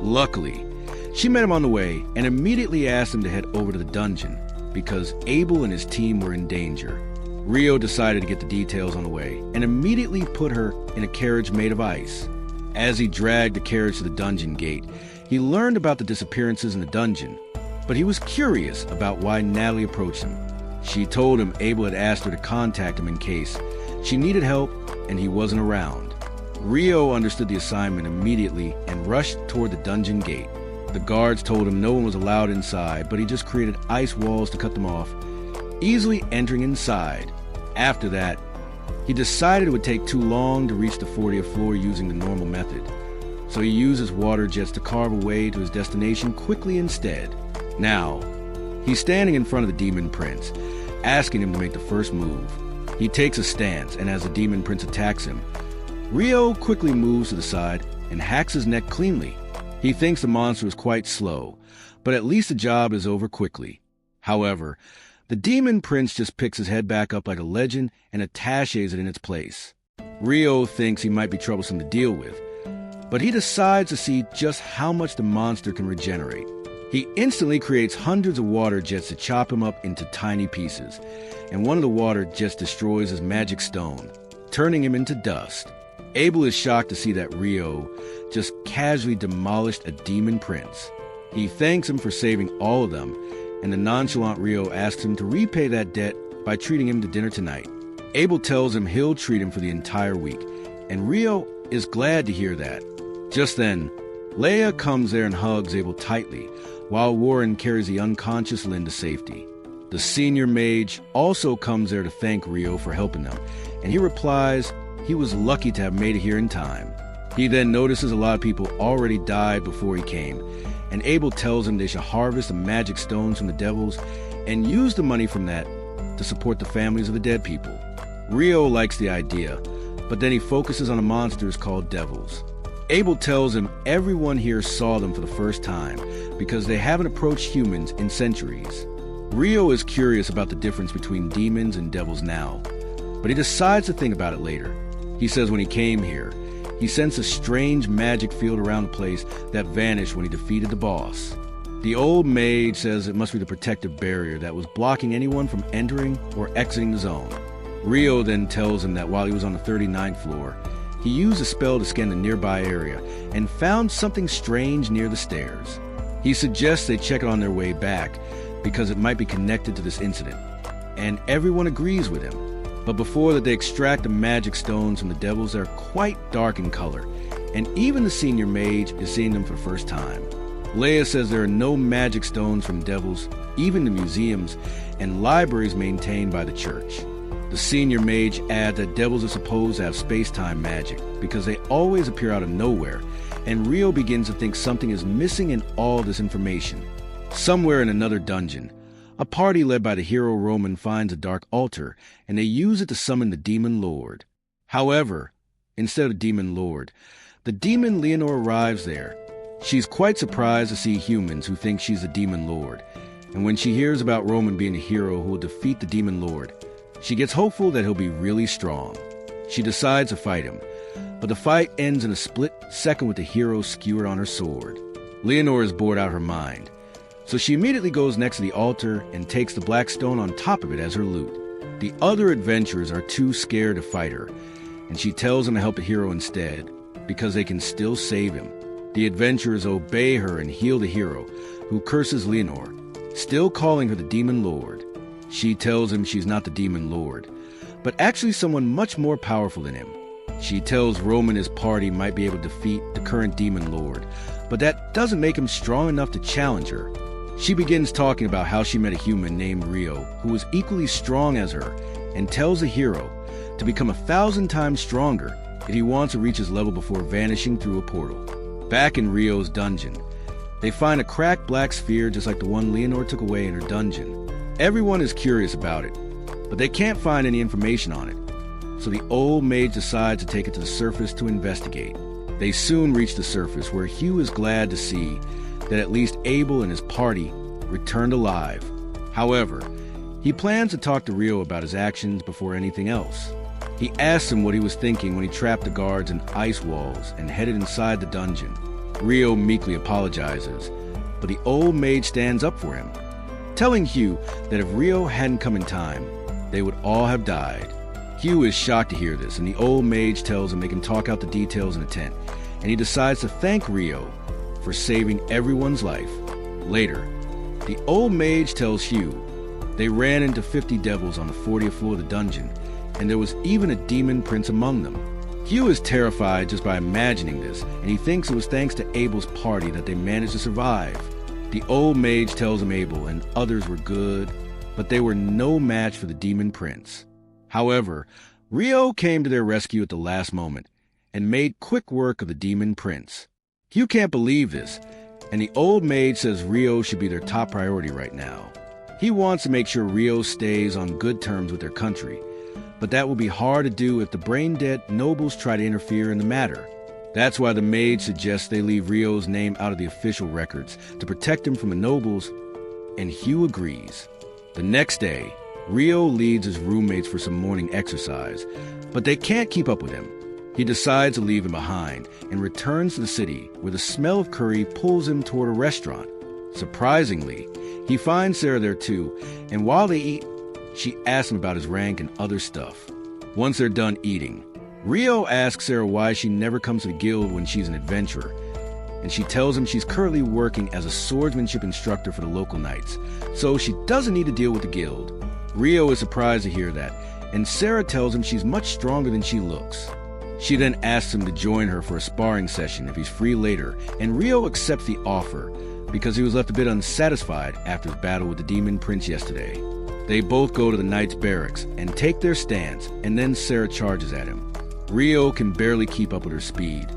Luckily, she met him on the way and immediately asked him to head over to the dungeon because Abel and his team were in danger. Rio decided to get the details on the way and immediately put her in a carriage made of ice. As he dragged the carriage to the dungeon gate, he learned about the disappearances in the dungeon, but he was curious about why Natalie approached him. She told him Abel had asked her to contact him in case she needed help and he wasn't around. Rio understood the assignment immediately and rushed toward the dungeon gate. The guards told him no one was allowed inside, but he just created ice walls to cut them off, easily entering inside. After that, he decided it would take too long to reach the 40th floor using the normal method, so he used his water jets to carve a way to his destination quickly instead. Now, he's standing in front of the demon prince, asking him to make the first move. He takes a stance, and as the demon prince attacks him, Rio quickly moves to the side and hacks his neck cleanly. He thinks the monster is quite slow, but at least the job is over quickly. However, the demon prince just picks his head back up like a legend and attaches it in its place. Rio thinks he might be troublesome to deal with, but he decides to see just how much the monster can regenerate. He instantly creates hundreds of water jets to chop him up into tiny pieces, and one of the water jets destroys his magic stone, turning him into dust. Abel is shocked to see that Rio just casually demolished a demon prince. He thanks him for saving all of them, and the nonchalant Rio asks him to repay that debt by treating him to dinner tonight. Abel tells him he'll treat him for the entire week, and Rio is glad to hear that. Just then, Leia comes there and hugs Abel tightly, while Warren carries the unconscious Lynn to safety. The senior mage also comes there to thank Rio for helping them, and he replies he was lucky to have made it here in time. He then notices a lot of people already died before he came, and Abel tells him they should harvest the magic stones from the devils and use the money from that to support the families of the dead people. Rio likes the idea, but then he focuses on the monsters called devils. Abel tells him everyone here saw them for the first time because they haven't approached humans in centuries. Rio is curious about the difference between demons and devils now, but he decides to think about it later. He says when he came here, he sensed a strange magic field around the place that vanished when he defeated the boss. The old mage says it must be the protective barrier that was blocking anyone from entering or exiting the zone. Rio then tells him that while he was on the 39th floor, He used a spell to scan the nearby area and found something strange near the stairs. He suggests they check it on their way back because it might be connected to this incident, and everyone agrees with him. But before that, they extract the magic stones from the devils that are quite dark in color, and even the senior mage is seeing them for the first time. Leia says there are no magic stones from devils, even the museums and libraries maintained by the church. The senior mage adds that devils are supposed to have space-time magic because they always appear out of nowhere, and Rio begins to think something is missing in all this information. Somewhere in another dungeon, a party led by the hero Roman finds a dark altar, and they use it to summon the Demon Lord. However, instead of Demon Lord, the demon Leonor arrives there. She's quite surprised to see humans who think she's the Demon Lord, and when she hears about Roman being a hero who will defeat the Demon Lord, she gets hopeful that he'll be really strong. She decides to fight him, but the fight ends in a split second with the hero skewered on her sword. Leonor is bored out of her mind, so she immediately goes next to the altar and takes the black stone on top of it as her loot. The other adventurers are too scared to fight her, and she tells them to help the hero instead, because they can still save him. The adventurers obey her and heal the hero, who curses Leonor, still calling her the Demon Lord. She tells him she's not the Demon Lord, but actually someone much more powerful than him. She tells Roman his party might be able to defeat the current Demon Lord, but that doesn't make him strong enough to challenge her. She begins talking about how she met a human named Rio, who was equally strong as her, and tells the hero to become 1,000 times stronger if he wants to reach his level before vanishing through a portal. Back in Rio's dungeon, they find a cracked black sphere just like the one Leonor took away in her dungeon. Everyone is curious about it, but they can't find any information on it, so the old mage decides to take it to the surface to investigate. They soon reach the surface, where Hugh is glad to see that at least Abel and his party returned alive. However, he plans to talk to Rio about his actions before anything else. He asks him what he was thinking when he trapped the guards in ice walls and headed inside the dungeon. Rio meekly apologizes, but the old mage stands up for him, telling Hugh that if Rio hadn't come in time, they would all have died. Hugh is shocked to hear this, and the old mage tells him they can talk out the details in a tent, and he decides to thank Rio for saving everyone's life. Later, the old mage tells Hugh they ran into 50 devils on the 40th floor of the dungeon, and there was even a demon prince among them. Hugh is terrified just by imagining this, and he thinks it was thanks to Abel's party that they managed to survive. The old mage tells him Abel and others were good, but they were no match for the demon prince. However, Rio came to their rescue at the last moment and made quick work of the demon prince. Hugh can't believe this, and the old mage says Rio should be their top priority right now. He wants to make sure Rio stays on good terms with their country, but that will be hard to do if the brain-dead nobles try to interfere in the matter. That's why the mage suggests they leave Rio's name out of the official records to protect him from the nobles, and Hugh agrees. The next day, Rio leads his roommates for some morning exercise, but they can't keep up with him. He decides to leave him behind and returns to the city, where the smell of curry pulls him toward a restaurant. Surprisingly, he finds Sarah there too, and while they eat, she asks him about his rank and other stuff. Once they're done eating, Rio asks Sarah why she never comes to the guild when she's an adventurer, and she tells him she's currently working as a swordsmanship instructor for the local knights, so she doesn't need to deal with the guild. Rio is surprised to hear that, and Sarah tells him she's much stronger than she looks. She then asks him to join her for a sparring session if he's free later, and Rio accepts the offer because he was left a bit unsatisfied after his battle with the demon prince yesterday. They both go to the knights' barracks and take their stance, and then Sarah charges at him. Rio can barely keep up with her speed,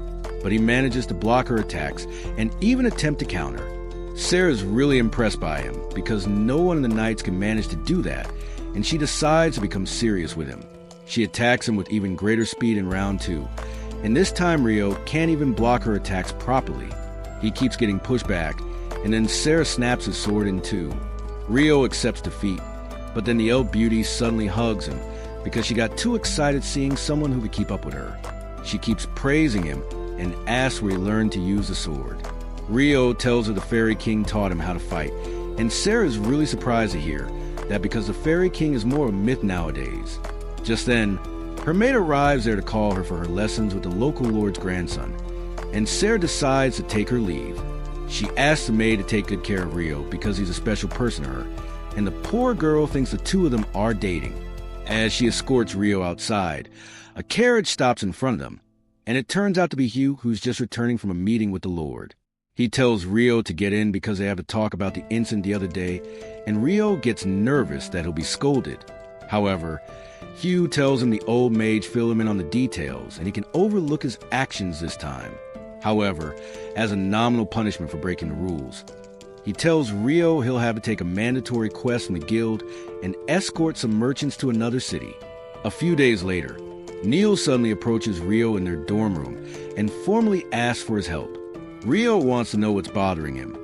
but he manages to block her attacks and even attempt to counter. Sarah's really impressed by him because no one in the knights can manage to do that, and she decides to become serious with him. She attacks him with even greater speed in round 2, and this time Rio can't even block her attacks properly. He keeps getting pushed back, and then Sarah snaps his sword in two. Rio accepts defeat, but then the elf beauty suddenly hugs him because she got too excited seeing someone who could keep up with her. She keeps praising him and asks where he learned to use the sword. Rio tells her the Fairy King taught him how to fight, and Sarah is really surprised to hear that because the Fairy King is more of a myth nowadays. Just then, Her maid arrives there to call her for her lessons with the local lord's grandson, and Sarah decides to take her leave. She asks the maid to take good care of Rio because he's a special person to her, and the poor girl thinks the two of them are dating. As she escorts Rio outside, a carriage stops in front of them, and it turns out to be Hugh, who's just returning from a meeting with the Lord. He tells Rio to get in because they have to talk about the incident the other day, and Rio gets nervous that he'll be scolded. However, Hugh tells him the old mage fill him in on the details, and he can overlook his actions this time. However, as a nominal punishment for breaking the rules, he tells Rio he'll have to take a mandatory quest from the guild and escort some merchants to another city. A few days later, Neil suddenly approaches Rio in their dorm room and formally asks for his help. Rio wants to know what's bothering him,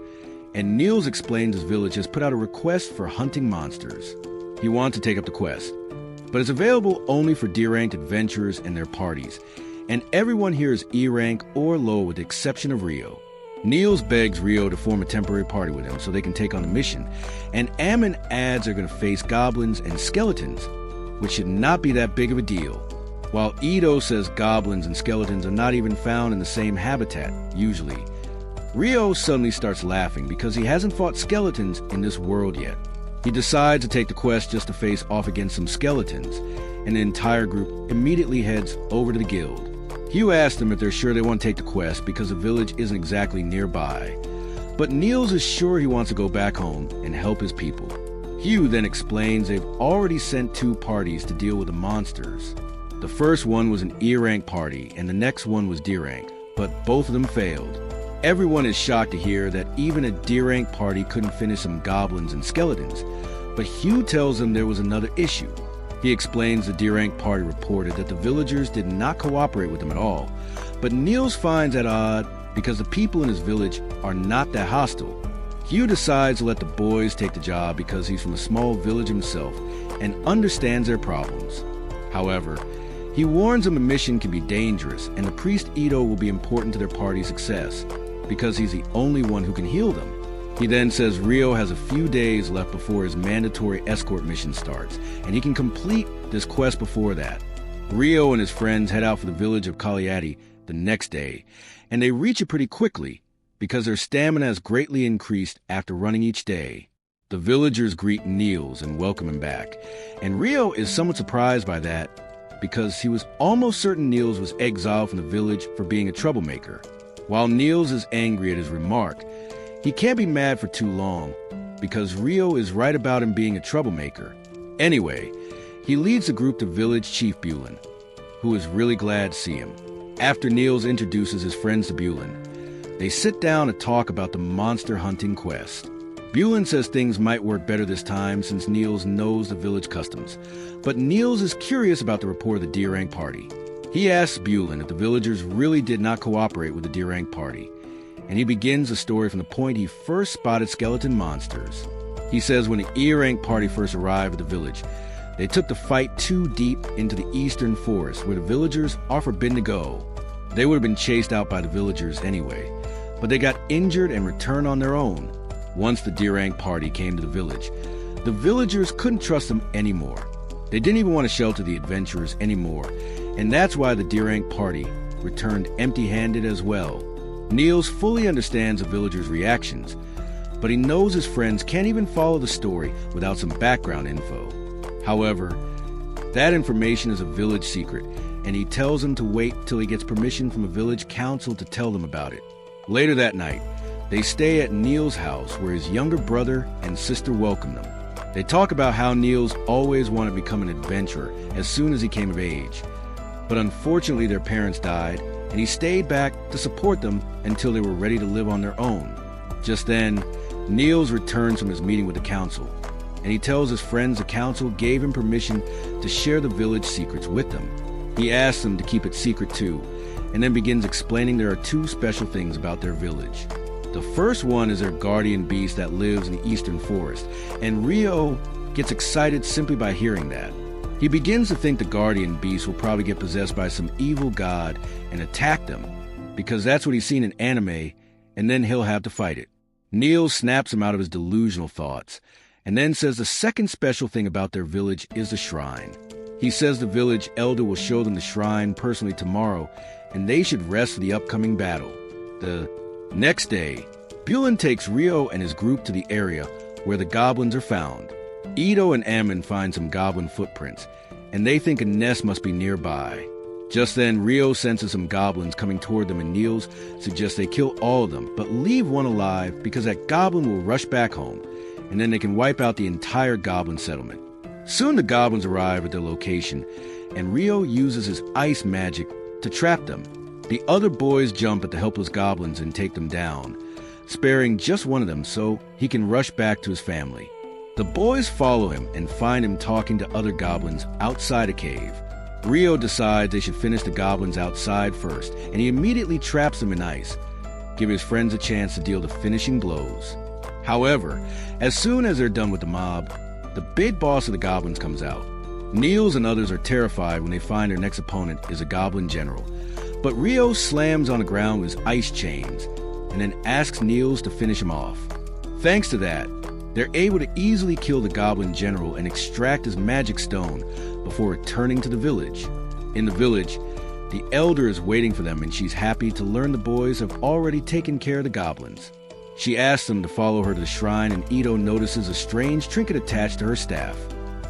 and Niels explains his village has put out a request for hunting monsters. He wants to take up the quest, but it's available only for D-ranked adventurers and their parties, and everyone here is E-rank or low with the exception of Rio. Niels begs Rio to form a temporary party with him so they can take on the mission, and Ammon adds they're going to face goblins and skeletons, which should not be that big of a deal. While Ito says goblins and skeletons are not even found in the same habitat, usually, Rio suddenly starts laughing because he hasn't fought skeletons in this world yet. He decides to take the quest just to face off against some skeletons, and the entire group immediately heads over to the guild. Hugh asks them if they're sure they want to take the quest because the village isn't exactly nearby, but Niels is sure he wants to go back home and help his people. Hugh then explains they've already sent 2 parties to deal with the monsters. The first one was an E-rank party, and the next one was D-rank, but both of them failed. Everyone is shocked to hear that even a D-rank party couldn't finish some goblins and skeletons, but Hugh tells them there was another issue. He explains the D-rank party reported that the villagers did not cooperate with them at all, but Niels finds that odd because the people in his village are not that hostile. Hugh decides to let the boys take the job because he's from a small village himself and understands their problems. However, he warns them the mission can be dangerous, and the priest Ito will be important to their party's success, because he's the only one who can heal them. He then says Rio has a few days left before his mandatory escort mission starts, and he can complete this quest before that. Rio and his friends head out for the village of Cagliati the next day, and they reach it pretty quickly, because their stamina has greatly increased after running each day. The villagers greet Niels and welcome him back, and Rio is somewhat surprised by that, because he was almost certain Niels was exiled from the village for being a troublemaker. While Niels is angry at his remark, he can't be mad for too long, because Rio is right about him being a troublemaker. Anyway, he leads the group to village chief Bulin, who is really glad to see him. After Niels introduces his friends to Bulin, they sit down to talk about the monster hunting quest. Bulin says things might work better this time since Niels knows the village customs, but Niels is curious about the report of the D-rank party. He asks Bulin if the villagers really did not cooperate with the D-rank party, and he begins the story from the point he first spotted skeleton monsters. He says when the E-rank party first arrived at the village, they took the fight too deep into the eastern forest where the villagers are forbidden to go. They would have been chased out by the villagers anyway, but they got injured and returned on their own. Once the D-rank party came to the villagers couldn't trust them anymore. They didn't even want to shelter the adventurers anymore, and that's why the D-rank party returned empty-handed as well. Niels fully understands the villagers' reactions, but he knows his friends can't even follow the story without some background info. However, that information is a village secret, and he tells them to wait till he gets permission from a village council to tell them about it. Later that night, they stay at Niels' house where his younger brother and sister welcome them. They talk about how Niels always wanted to become an adventurer as soon as he came of age, but unfortunately their parents died, and he stayed back to support them until they were ready to live on their own. Just then, Niels returns from his meeting with the council, and he tells his friends the council gave him permission to share the village secrets with them. He asks them to keep it secret too, and then begins explaining there are 2 special things about their village. The first one is their guardian beast that lives in the eastern forest, and Rio gets excited simply by hearing that. He begins to think the guardian beast will probably get possessed by some evil god and attack them, because that's what he's seen in anime, and then he'll have to fight it. Niels snaps him out of his delusional thoughts, and then says the second special thing about their village is the shrine. He says the village elder will show them the shrine personally tomorrow, and they should rest for the upcoming battle. The next day, Bulin takes Ryo and his group to the area where the goblins are found. Ito and Ammon find some goblin footprints, and they think a nest must be nearby. Just then, Ryo senses some goblins coming toward them, and Niels suggests they kill all of them, but leave one alive because that goblin will rush back home, and then they can wipe out the entire goblin settlement. Soon the goblins arrive at their location, and Ryo uses his ice magic to trap them. The other boys jump at the helpless goblins and take them down, sparing just one of them so he can rush back to his family. The boys follow him and find him talking to other goblins outside a cave. Ryo decides they should finish the goblins outside first, and he immediately traps them in ice, giving his friends a chance to deal the finishing blows. However, as soon as they're done with the mob, the big boss of the goblins comes out. Niels and others are terrified when they find their next opponent is a goblin general, but Ryo slams on the ground with his ice chains and then asks Niels to finish him off. Thanks to that, they're able to easily kill the goblin general and extract his magic stone before returning to the village. In the village, the elder is waiting for them, and she's happy to learn the boys have already taken care of the goblins. She asks them to follow her to the shrine, and Ito notices a strange trinket attached to her staff.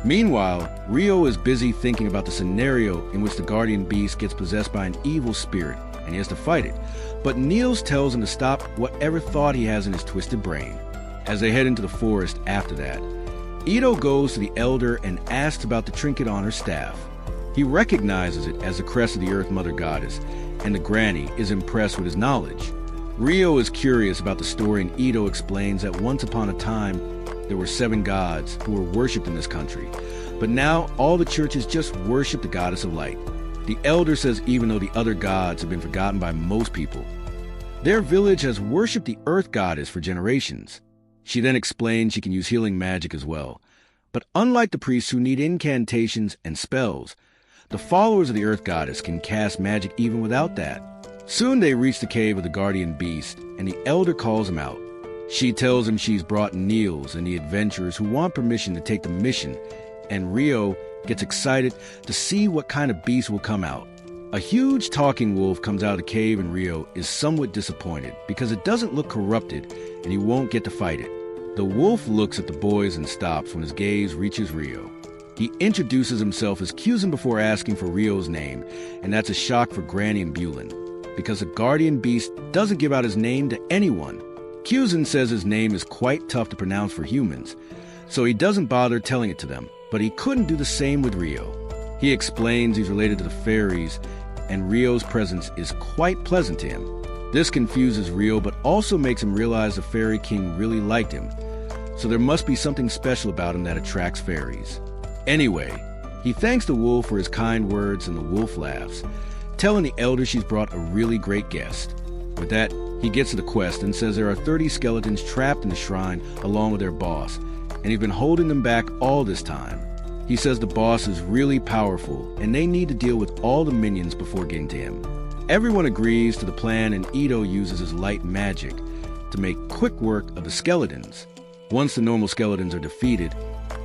Meanwhile, Ryo is busy thinking about the scenario in which the guardian beast gets possessed by an evil spirit, and he has to fight it. But Niels tells him to stop whatever thought he has in his twisted brain. As they head into the forest after that, Ito goes to the elder and asks about the trinket on her staff. He recognizes it as the crest of the Earth Mother Goddess, and the granny is impressed with his knowledge. Ryo is curious about the story, and Ito explains that once upon a time, there were 7 gods who were worshipped in this country, but now all the churches just worship the goddess of light. The elder says even though the other gods have been forgotten by most people, their village has worshipped the Earth Goddess for generations. She then explains she can use healing magic as well. But unlike the priests who need incantations and spells, the followers of the Earth Goddess can cast magic even without that. Soon they reach the cave of the guardian beast, and the elder calls him out. She tells him she's brought Niels and the adventurers who want permission to take the mission, and Ryo gets excited to see what kind of beast will come out. A huge talking wolf comes out of the cave, and Ryo is somewhat disappointed because it doesn't look corrupted and he won't get to fight it. The wolf looks at the boys and stops when his gaze reaches Ryo. He introduces himself as Kuzin before asking for Ryo's name, and that's a shock for Granny and Bulin, because the guardian beast doesn't give out his name to anyone. Kuzin says his name is quite tough to pronounce for humans, so he doesn't bother telling it to them, but he couldn't do the same with Ryo. He explains he's related to the fairies, and Ryo's presence is quite pleasant to him. This confuses Ryo, but also makes him realize the Fairy King really liked him, so there must be something special about him that attracts fairies. Anyway, he thanks the wolf for his kind words, and the wolf laughs, telling the elder she's brought a really great guest. With that, he gets to the quest and says there are 30 skeletons trapped in the shrine along with their boss, and he's been holding them back all this time. He says the boss is really powerful, and they need to deal with all the minions before getting to him. Everyone agrees to the plan, and Ito uses his light magic to make quick work of the skeletons. Once the normal skeletons are defeated,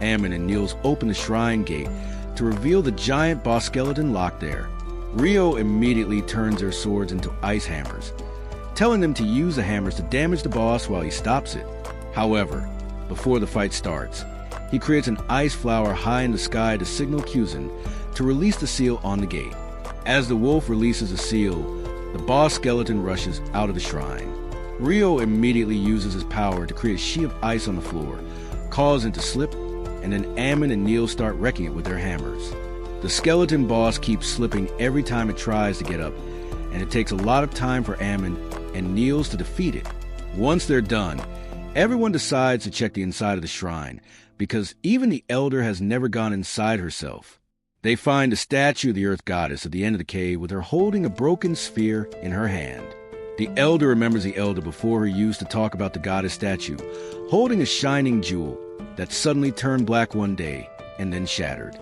Ammon and Niels open the shrine gate to reveal the giant boss skeleton locked there. Ryo immediately turns their swords into ice hammers, telling them to use the hammers to damage the boss while he stops it. However, before the fight starts, he creates an ice flower high in the sky to signal Kuzin to release the seal on the gate. As the wolf releases the seal, the boss skeleton rushes out of the shrine. Ryo immediately uses his power to create a sheet of ice on the floor, causing it to slip, and then Ammon and Niels start wrecking it with their hammers. The skeleton boss keeps slipping every time it tries to get up, and it takes a lot of time for Ammon and Niels to defeat it. Once they're done, everyone decides to check the inside of the shrine, because even the elder has never gone inside herself. They find a statue of the Earth Goddess at the end of the cave with her holding a broken sphere in her hand. The elder remembers the elder before her used to talk about the goddess statue, holding a shining jewel that suddenly turned black one day and then shattered.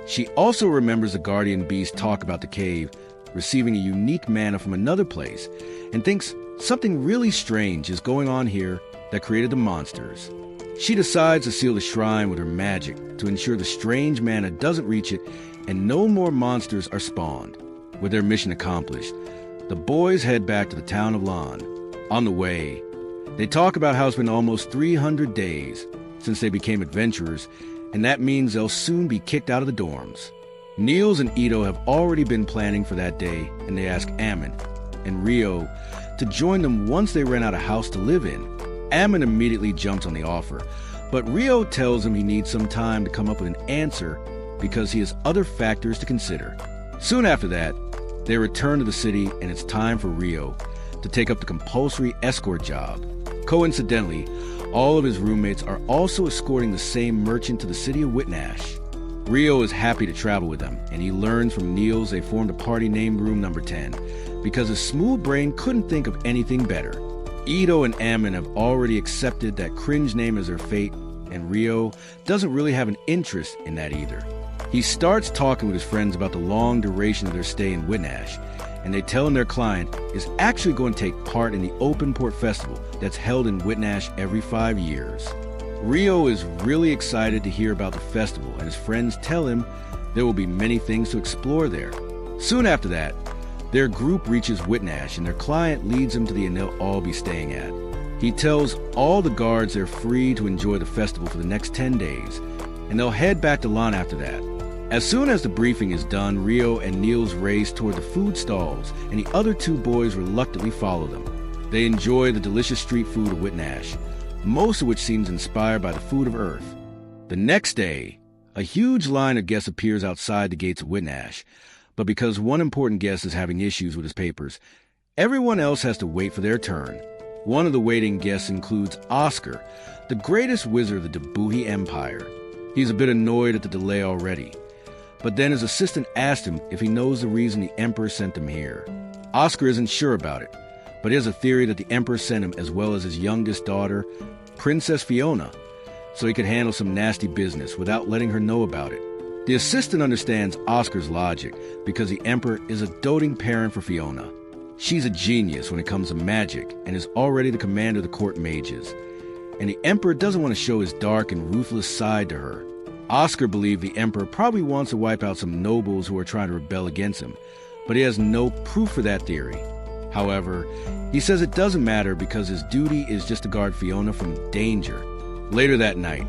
She also remembers the guardian beast talk about the cave receiving a unique mana from another place, and thinks something really strange is going on here that created the monsters. She decides to seal the shrine with her magic to ensure the strange mana doesn't reach it and no more monsters are spawned. With their mission accomplished, the boys head back to the town of Lan. On the way, they talk about how it's been almost 300 days since they became adventurers, and that means they'll soon be kicked out of the dorms. Niels and Ito have already been planning for that day, and they ask Ammon and Rio to join them once they rent out a house to live in. Ammon immediately jumps on the offer, but Rio tells him he needs some time to come up with an answer because he has other factors to consider. Soon after that, they return to the city, and it's time for Rio to take up the compulsory escort job. Coincidentally, all of his roommates are also escorting the same merchant to the city of Whitnash. Rio is happy to travel with them, and he learns from Niels they formed a party named Room Number 10 because his smooth brain couldn't think of anything better. Ito and Ammon have already accepted that cringe name as their fate, and Rio doesn't really have an interest in that either. He starts talking with his friends about the long duration of their stay in Whitnash, and they tell him their client is actually going to take part in the Open Port Festival that's held in Whitnash every 5 years. Rio is really excited to hear about the festival, and his friends tell him there will be many things to explore there. Soon after that, their group reaches Whitnash, and their client leads them to the inn they'll all be staying at. He tells all the guards they're free to enjoy the festival for the next 10 days, and they'll head back to Lan after that. As soon as the briefing is done, Rio and Niels race toward the food stalls, and the other two boys reluctantly follow them. They enjoy the delicious street food of Whitnash, most of which seems inspired by the food of Earth. The next day, a huge line of guests appears outside the gates of Whitnash, but because one important guest is having issues with his papers, everyone else has to wait for their turn. One of the waiting guests includes Oscar, the greatest wizard of the Debuhi Empire. He's a bit annoyed at the delay already, but then his assistant asked him if he knows the reason the Emperor sent him here. Oscar isn't sure about it, but he has a theory that the Emperor sent him as well as his youngest daughter, Princess Fiona, so he could handle some nasty business without letting her know about it. The assistant understands Oscar's logic because the Emperor is a doting parent for Fiona. She's a genius when it comes to magic and is already the commander of the court mages, and the Emperor doesn't want to show his dark and ruthless side to her. Oscar believed the Emperor probably wants to wipe out some nobles who are trying to rebel against him, but he has no proof for that theory. However, he says it doesn't matter because his duty is just to guard Fiona from danger. Later that night,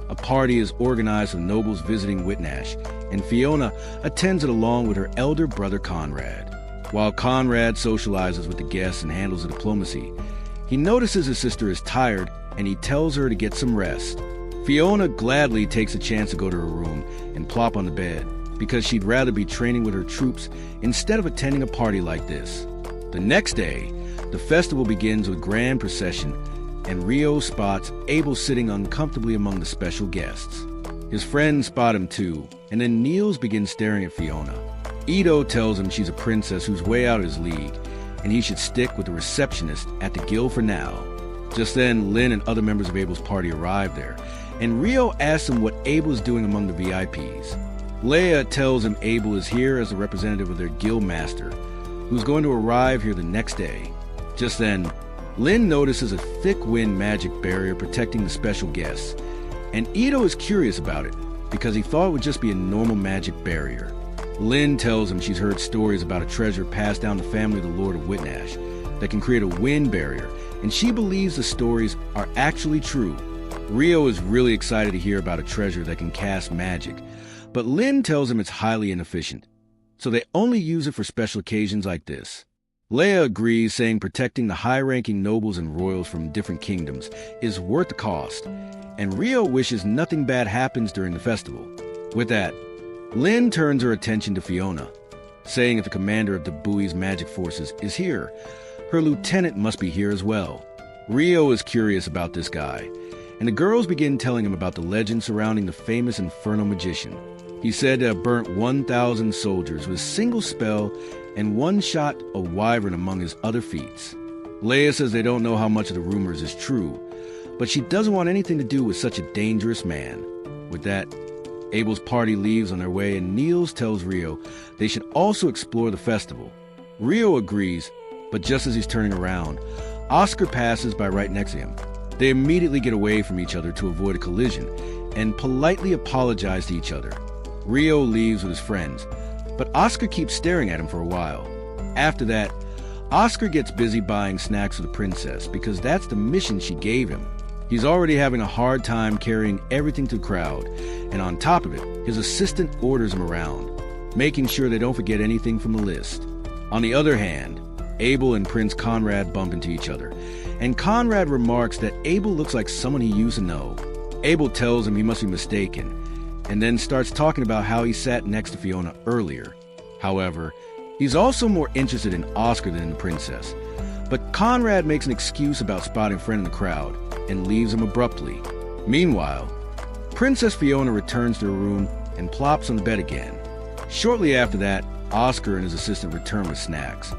a party is organized of nobles visiting Whitnash, and Fiona attends it along with her elder brother Conrad. While Conrad socializes with the guests and handles the diplomacy, he notices his sister is tired and he tells her to get some rest. Fiona gladly takes a chance to go to her room and plop on the bed because she'd rather be training with her troops instead of attending a party like this. The next day, the festival begins with grand procession, and Rio spots Abel sitting uncomfortably among the special guests. His friends spot him too, and then Niels begins staring at Fiona. Ito tells him she's a princess who's way out of his league, and he should stick with the receptionist at the guild for now. Just then, Lynn and other members of Abel's party arrive there, and Rio asks him what Abel is doing among the VIPs. Leia tells him Abel is here as a representative of their guild master, who's going to arrive here the next day. Just then, Lynn notices a thick wind magic barrier protecting the special guests, and Ito is curious about it because he thought it would just be a normal magic barrier. Lynn tells him she's heard stories about a treasure passed down the family of the Lord of Whitnash that can create a wind barrier, and she believes the stories are actually true. Rio is really excited to hear about a treasure that can cast magic, but Lynn tells him it's highly inefficient, so they only use it for special occasions like this. Leia agrees, saying protecting the high-ranking nobles and royals from different kingdoms is worth the cost, and Rio wishes nothing bad happens during the festival. With that, Lynn turns her attention to Fiona, saying if the commander of Debuhi's magic forces is here, her lieutenant must be here as well. Rio is curious about this guy, and the girls begin telling him about the legend surrounding the famous infernal magician. He said to have burnt 1,000 soldiers with a single spell and one-shot a wyvern among his other feats. Leia says they don't know how much of the rumors is true, but she doesn't want anything to do with such a dangerous man. With that, Abel's party leaves on their way, and Niels tells Rio they should also explore the festival. Rio agrees, but just as he's turning around, Oscar passes by right next to him. They immediately get away from each other to avoid a collision and politely apologize to each other. Rio leaves with his friends, but Oscar keeps staring at him for a while. After that, Oscar gets busy buying snacks for the princess because that's the mission she gave him. He's already having a hard time carrying everything to the crowd, and on top of it, his assistant orders him around, making sure they don't forget anything from the list. On the other hand, Abel and Prince Conrad bump into each other, and Conrad remarks that Abel looks like someone he used to know. Abel tells him he must be mistaken, and then starts talking about how he sat next to Fiona earlier. However, he's also more interested in Oscar than in the princess. But Conrad makes an excuse about spotting a friend in the crowd and leaves him abruptly. Meanwhile, Princess Fiona returns to her room and plops on the bed again. Shortly after that, Oscar and his assistant return with snacks,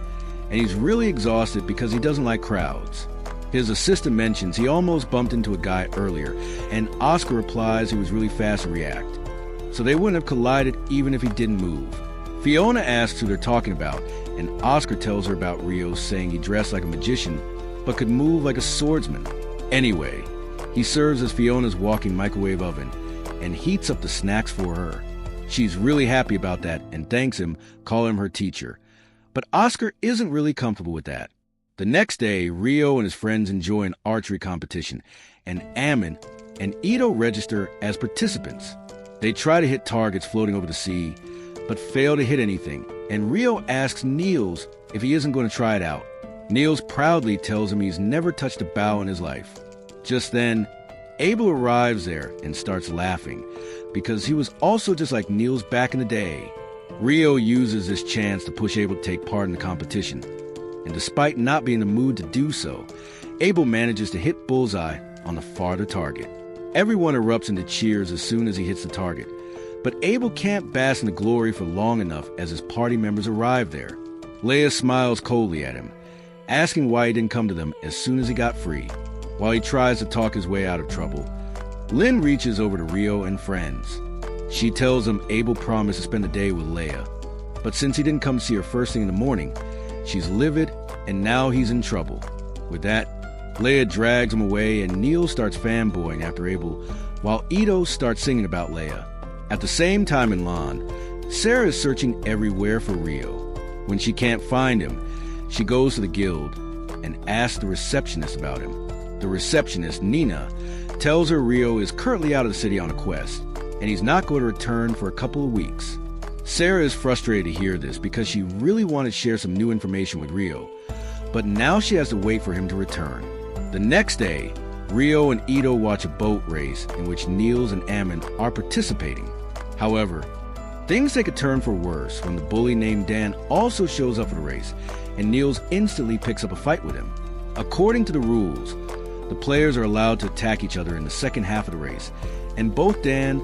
and he's really exhausted because he doesn't like crowds. His assistant mentions he almost bumped into a guy earlier, and Oscar replies he was really fast to react, so they wouldn't have collided even if he didn't move. Fiona asks who they're talking about, and Oscar tells her about Rio saying he dressed like a magician but could move like a swordsman. Anyway, he serves as Fiona's walking microwave oven and heats up the snacks for her. She's really happy about that and thanks him, calling him her teacher. But Oscar isn't really comfortable with that. The next day, Rio and his friends enjoy an archery competition, and Ammon and Ito register as participants. They try to hit targets floating over the sea, but fail to hit anything, and Rio asks Niels if he isn't going to try it out. Niels proudly tells him he's never touched a bow in his life. Just then, Abel arrives there and starts laughing, because he was also just like Niels back in the day. Rio uses this chance to push Abel to take part in the competition, and despite not being in the mood to do so, Abel manages to hit bullseye on the farther target. Everyone erupts into cheers as soon as he hits the target, but Abel can't bask in the glory for long enough as his party members arrive there. Leia smiles coldly at him, asking why he didn't come to them as soon as he got free. While he tries to talk his way out of trouble, Lynn reaches over to Rio and friends. She tells him Abel promised to spend the day with Leia, but since he didn't come see her first thing in the morning, she's livid and now he's in trouble. With that, Leia drags him away and Neil starts fanboying after Abel, while Ito starts singing about Leia. At the same time in Lan, Sarah is searching everywhere for Rio. When she can't find him, she goes to the guild and asks the receptionist about him. The receptionist, Nina, tells her Rio is currently out of the city on a quest, and he's not going to return for a couple of weeks. Sarah is frustrated to hear this because she really wanted to share some new information with Rio, but now she has to wait for him to return. The next day, Rio and Ito watch a boat race in which Niels and Ammon are participating. However, things take a turn for worse when the bully named Dan also shows up for the race, and Niels instantly picks up a fight with him. According to the rules, the players are allowed to attack each other in the second half of the race, and both Dan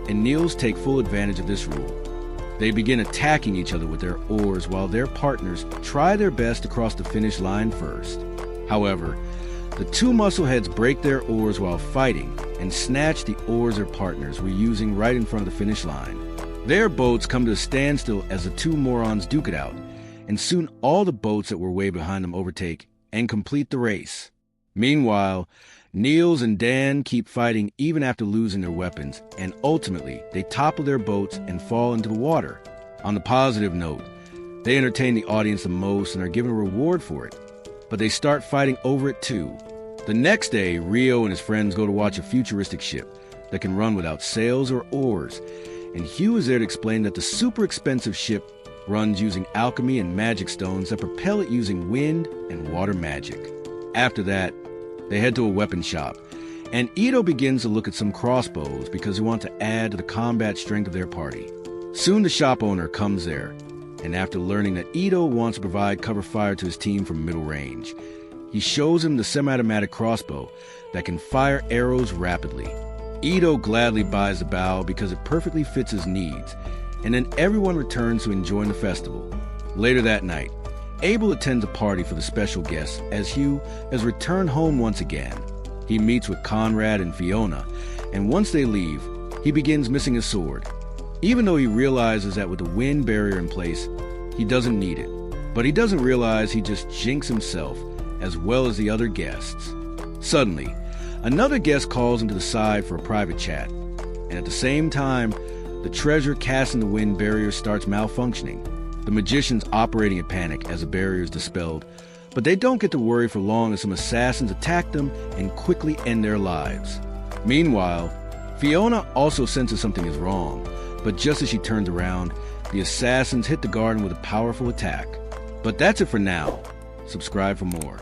and Niels take full advantage of this rule. They begin attacking each other with their oars while their partners try their best to cross the finish line first. However, the two muscleheads break their oars while fighting and snatch the oars their partners were using right in front of the finish line. Their boats come to a standstill as the two morons duke it out, and soon all the boats that were way behind them overtake and complete the race. Meanwhile, Niels and Dan keep fighting even after losing their weapons, and ultimately they topple their boats and fall into the water. On the positive note, they entertain the audience the most and are given a reward for it, but they start fighting over it too. The next day, Rio and his friends go to watch a futuristic ship that can run without sails or oars, and Hugh is there to explain that the super expensive ship runs using alchemy and magic stones that propel it using wind and water magic. After that, they head to a weapon shop, and Ito begins to look at some crossbows because they want to add to the combat strength of their party. Soon the shop owner comes there, and after learning that Ito wants to provide cover fire to his team from middle range, he shows him the semi-automatic crossbow that can fire arrows rapidly. Ito gladly buys the bow because it perfectly fits his needs, and then everyone returns to enjoying the festival. Later that night, Abel attends a party for the special guests as Hugh has returned home once again. He meets with Conrad and Fiona, and once they leave, he begins missing his sword. Even though he realizes that with the wind barrier in place, he doesn't need it. But he doesn't realize he just jinxed himself as well as the other guests. Suddenly, Another guest calls him to the side for a private chat, and at the same time, the treasure cast in the wind barrier starts malfunctioning. The magician's operating in panic as the barrier is dispelled, but they don't get to worry for long as some assassins attack them and quickly end their lives. Meanwhile, Fiona also senses something is wrong, but just as she turns around, the assassins hit the garden with a powerful attack. But that's it for now. Subscribe for more.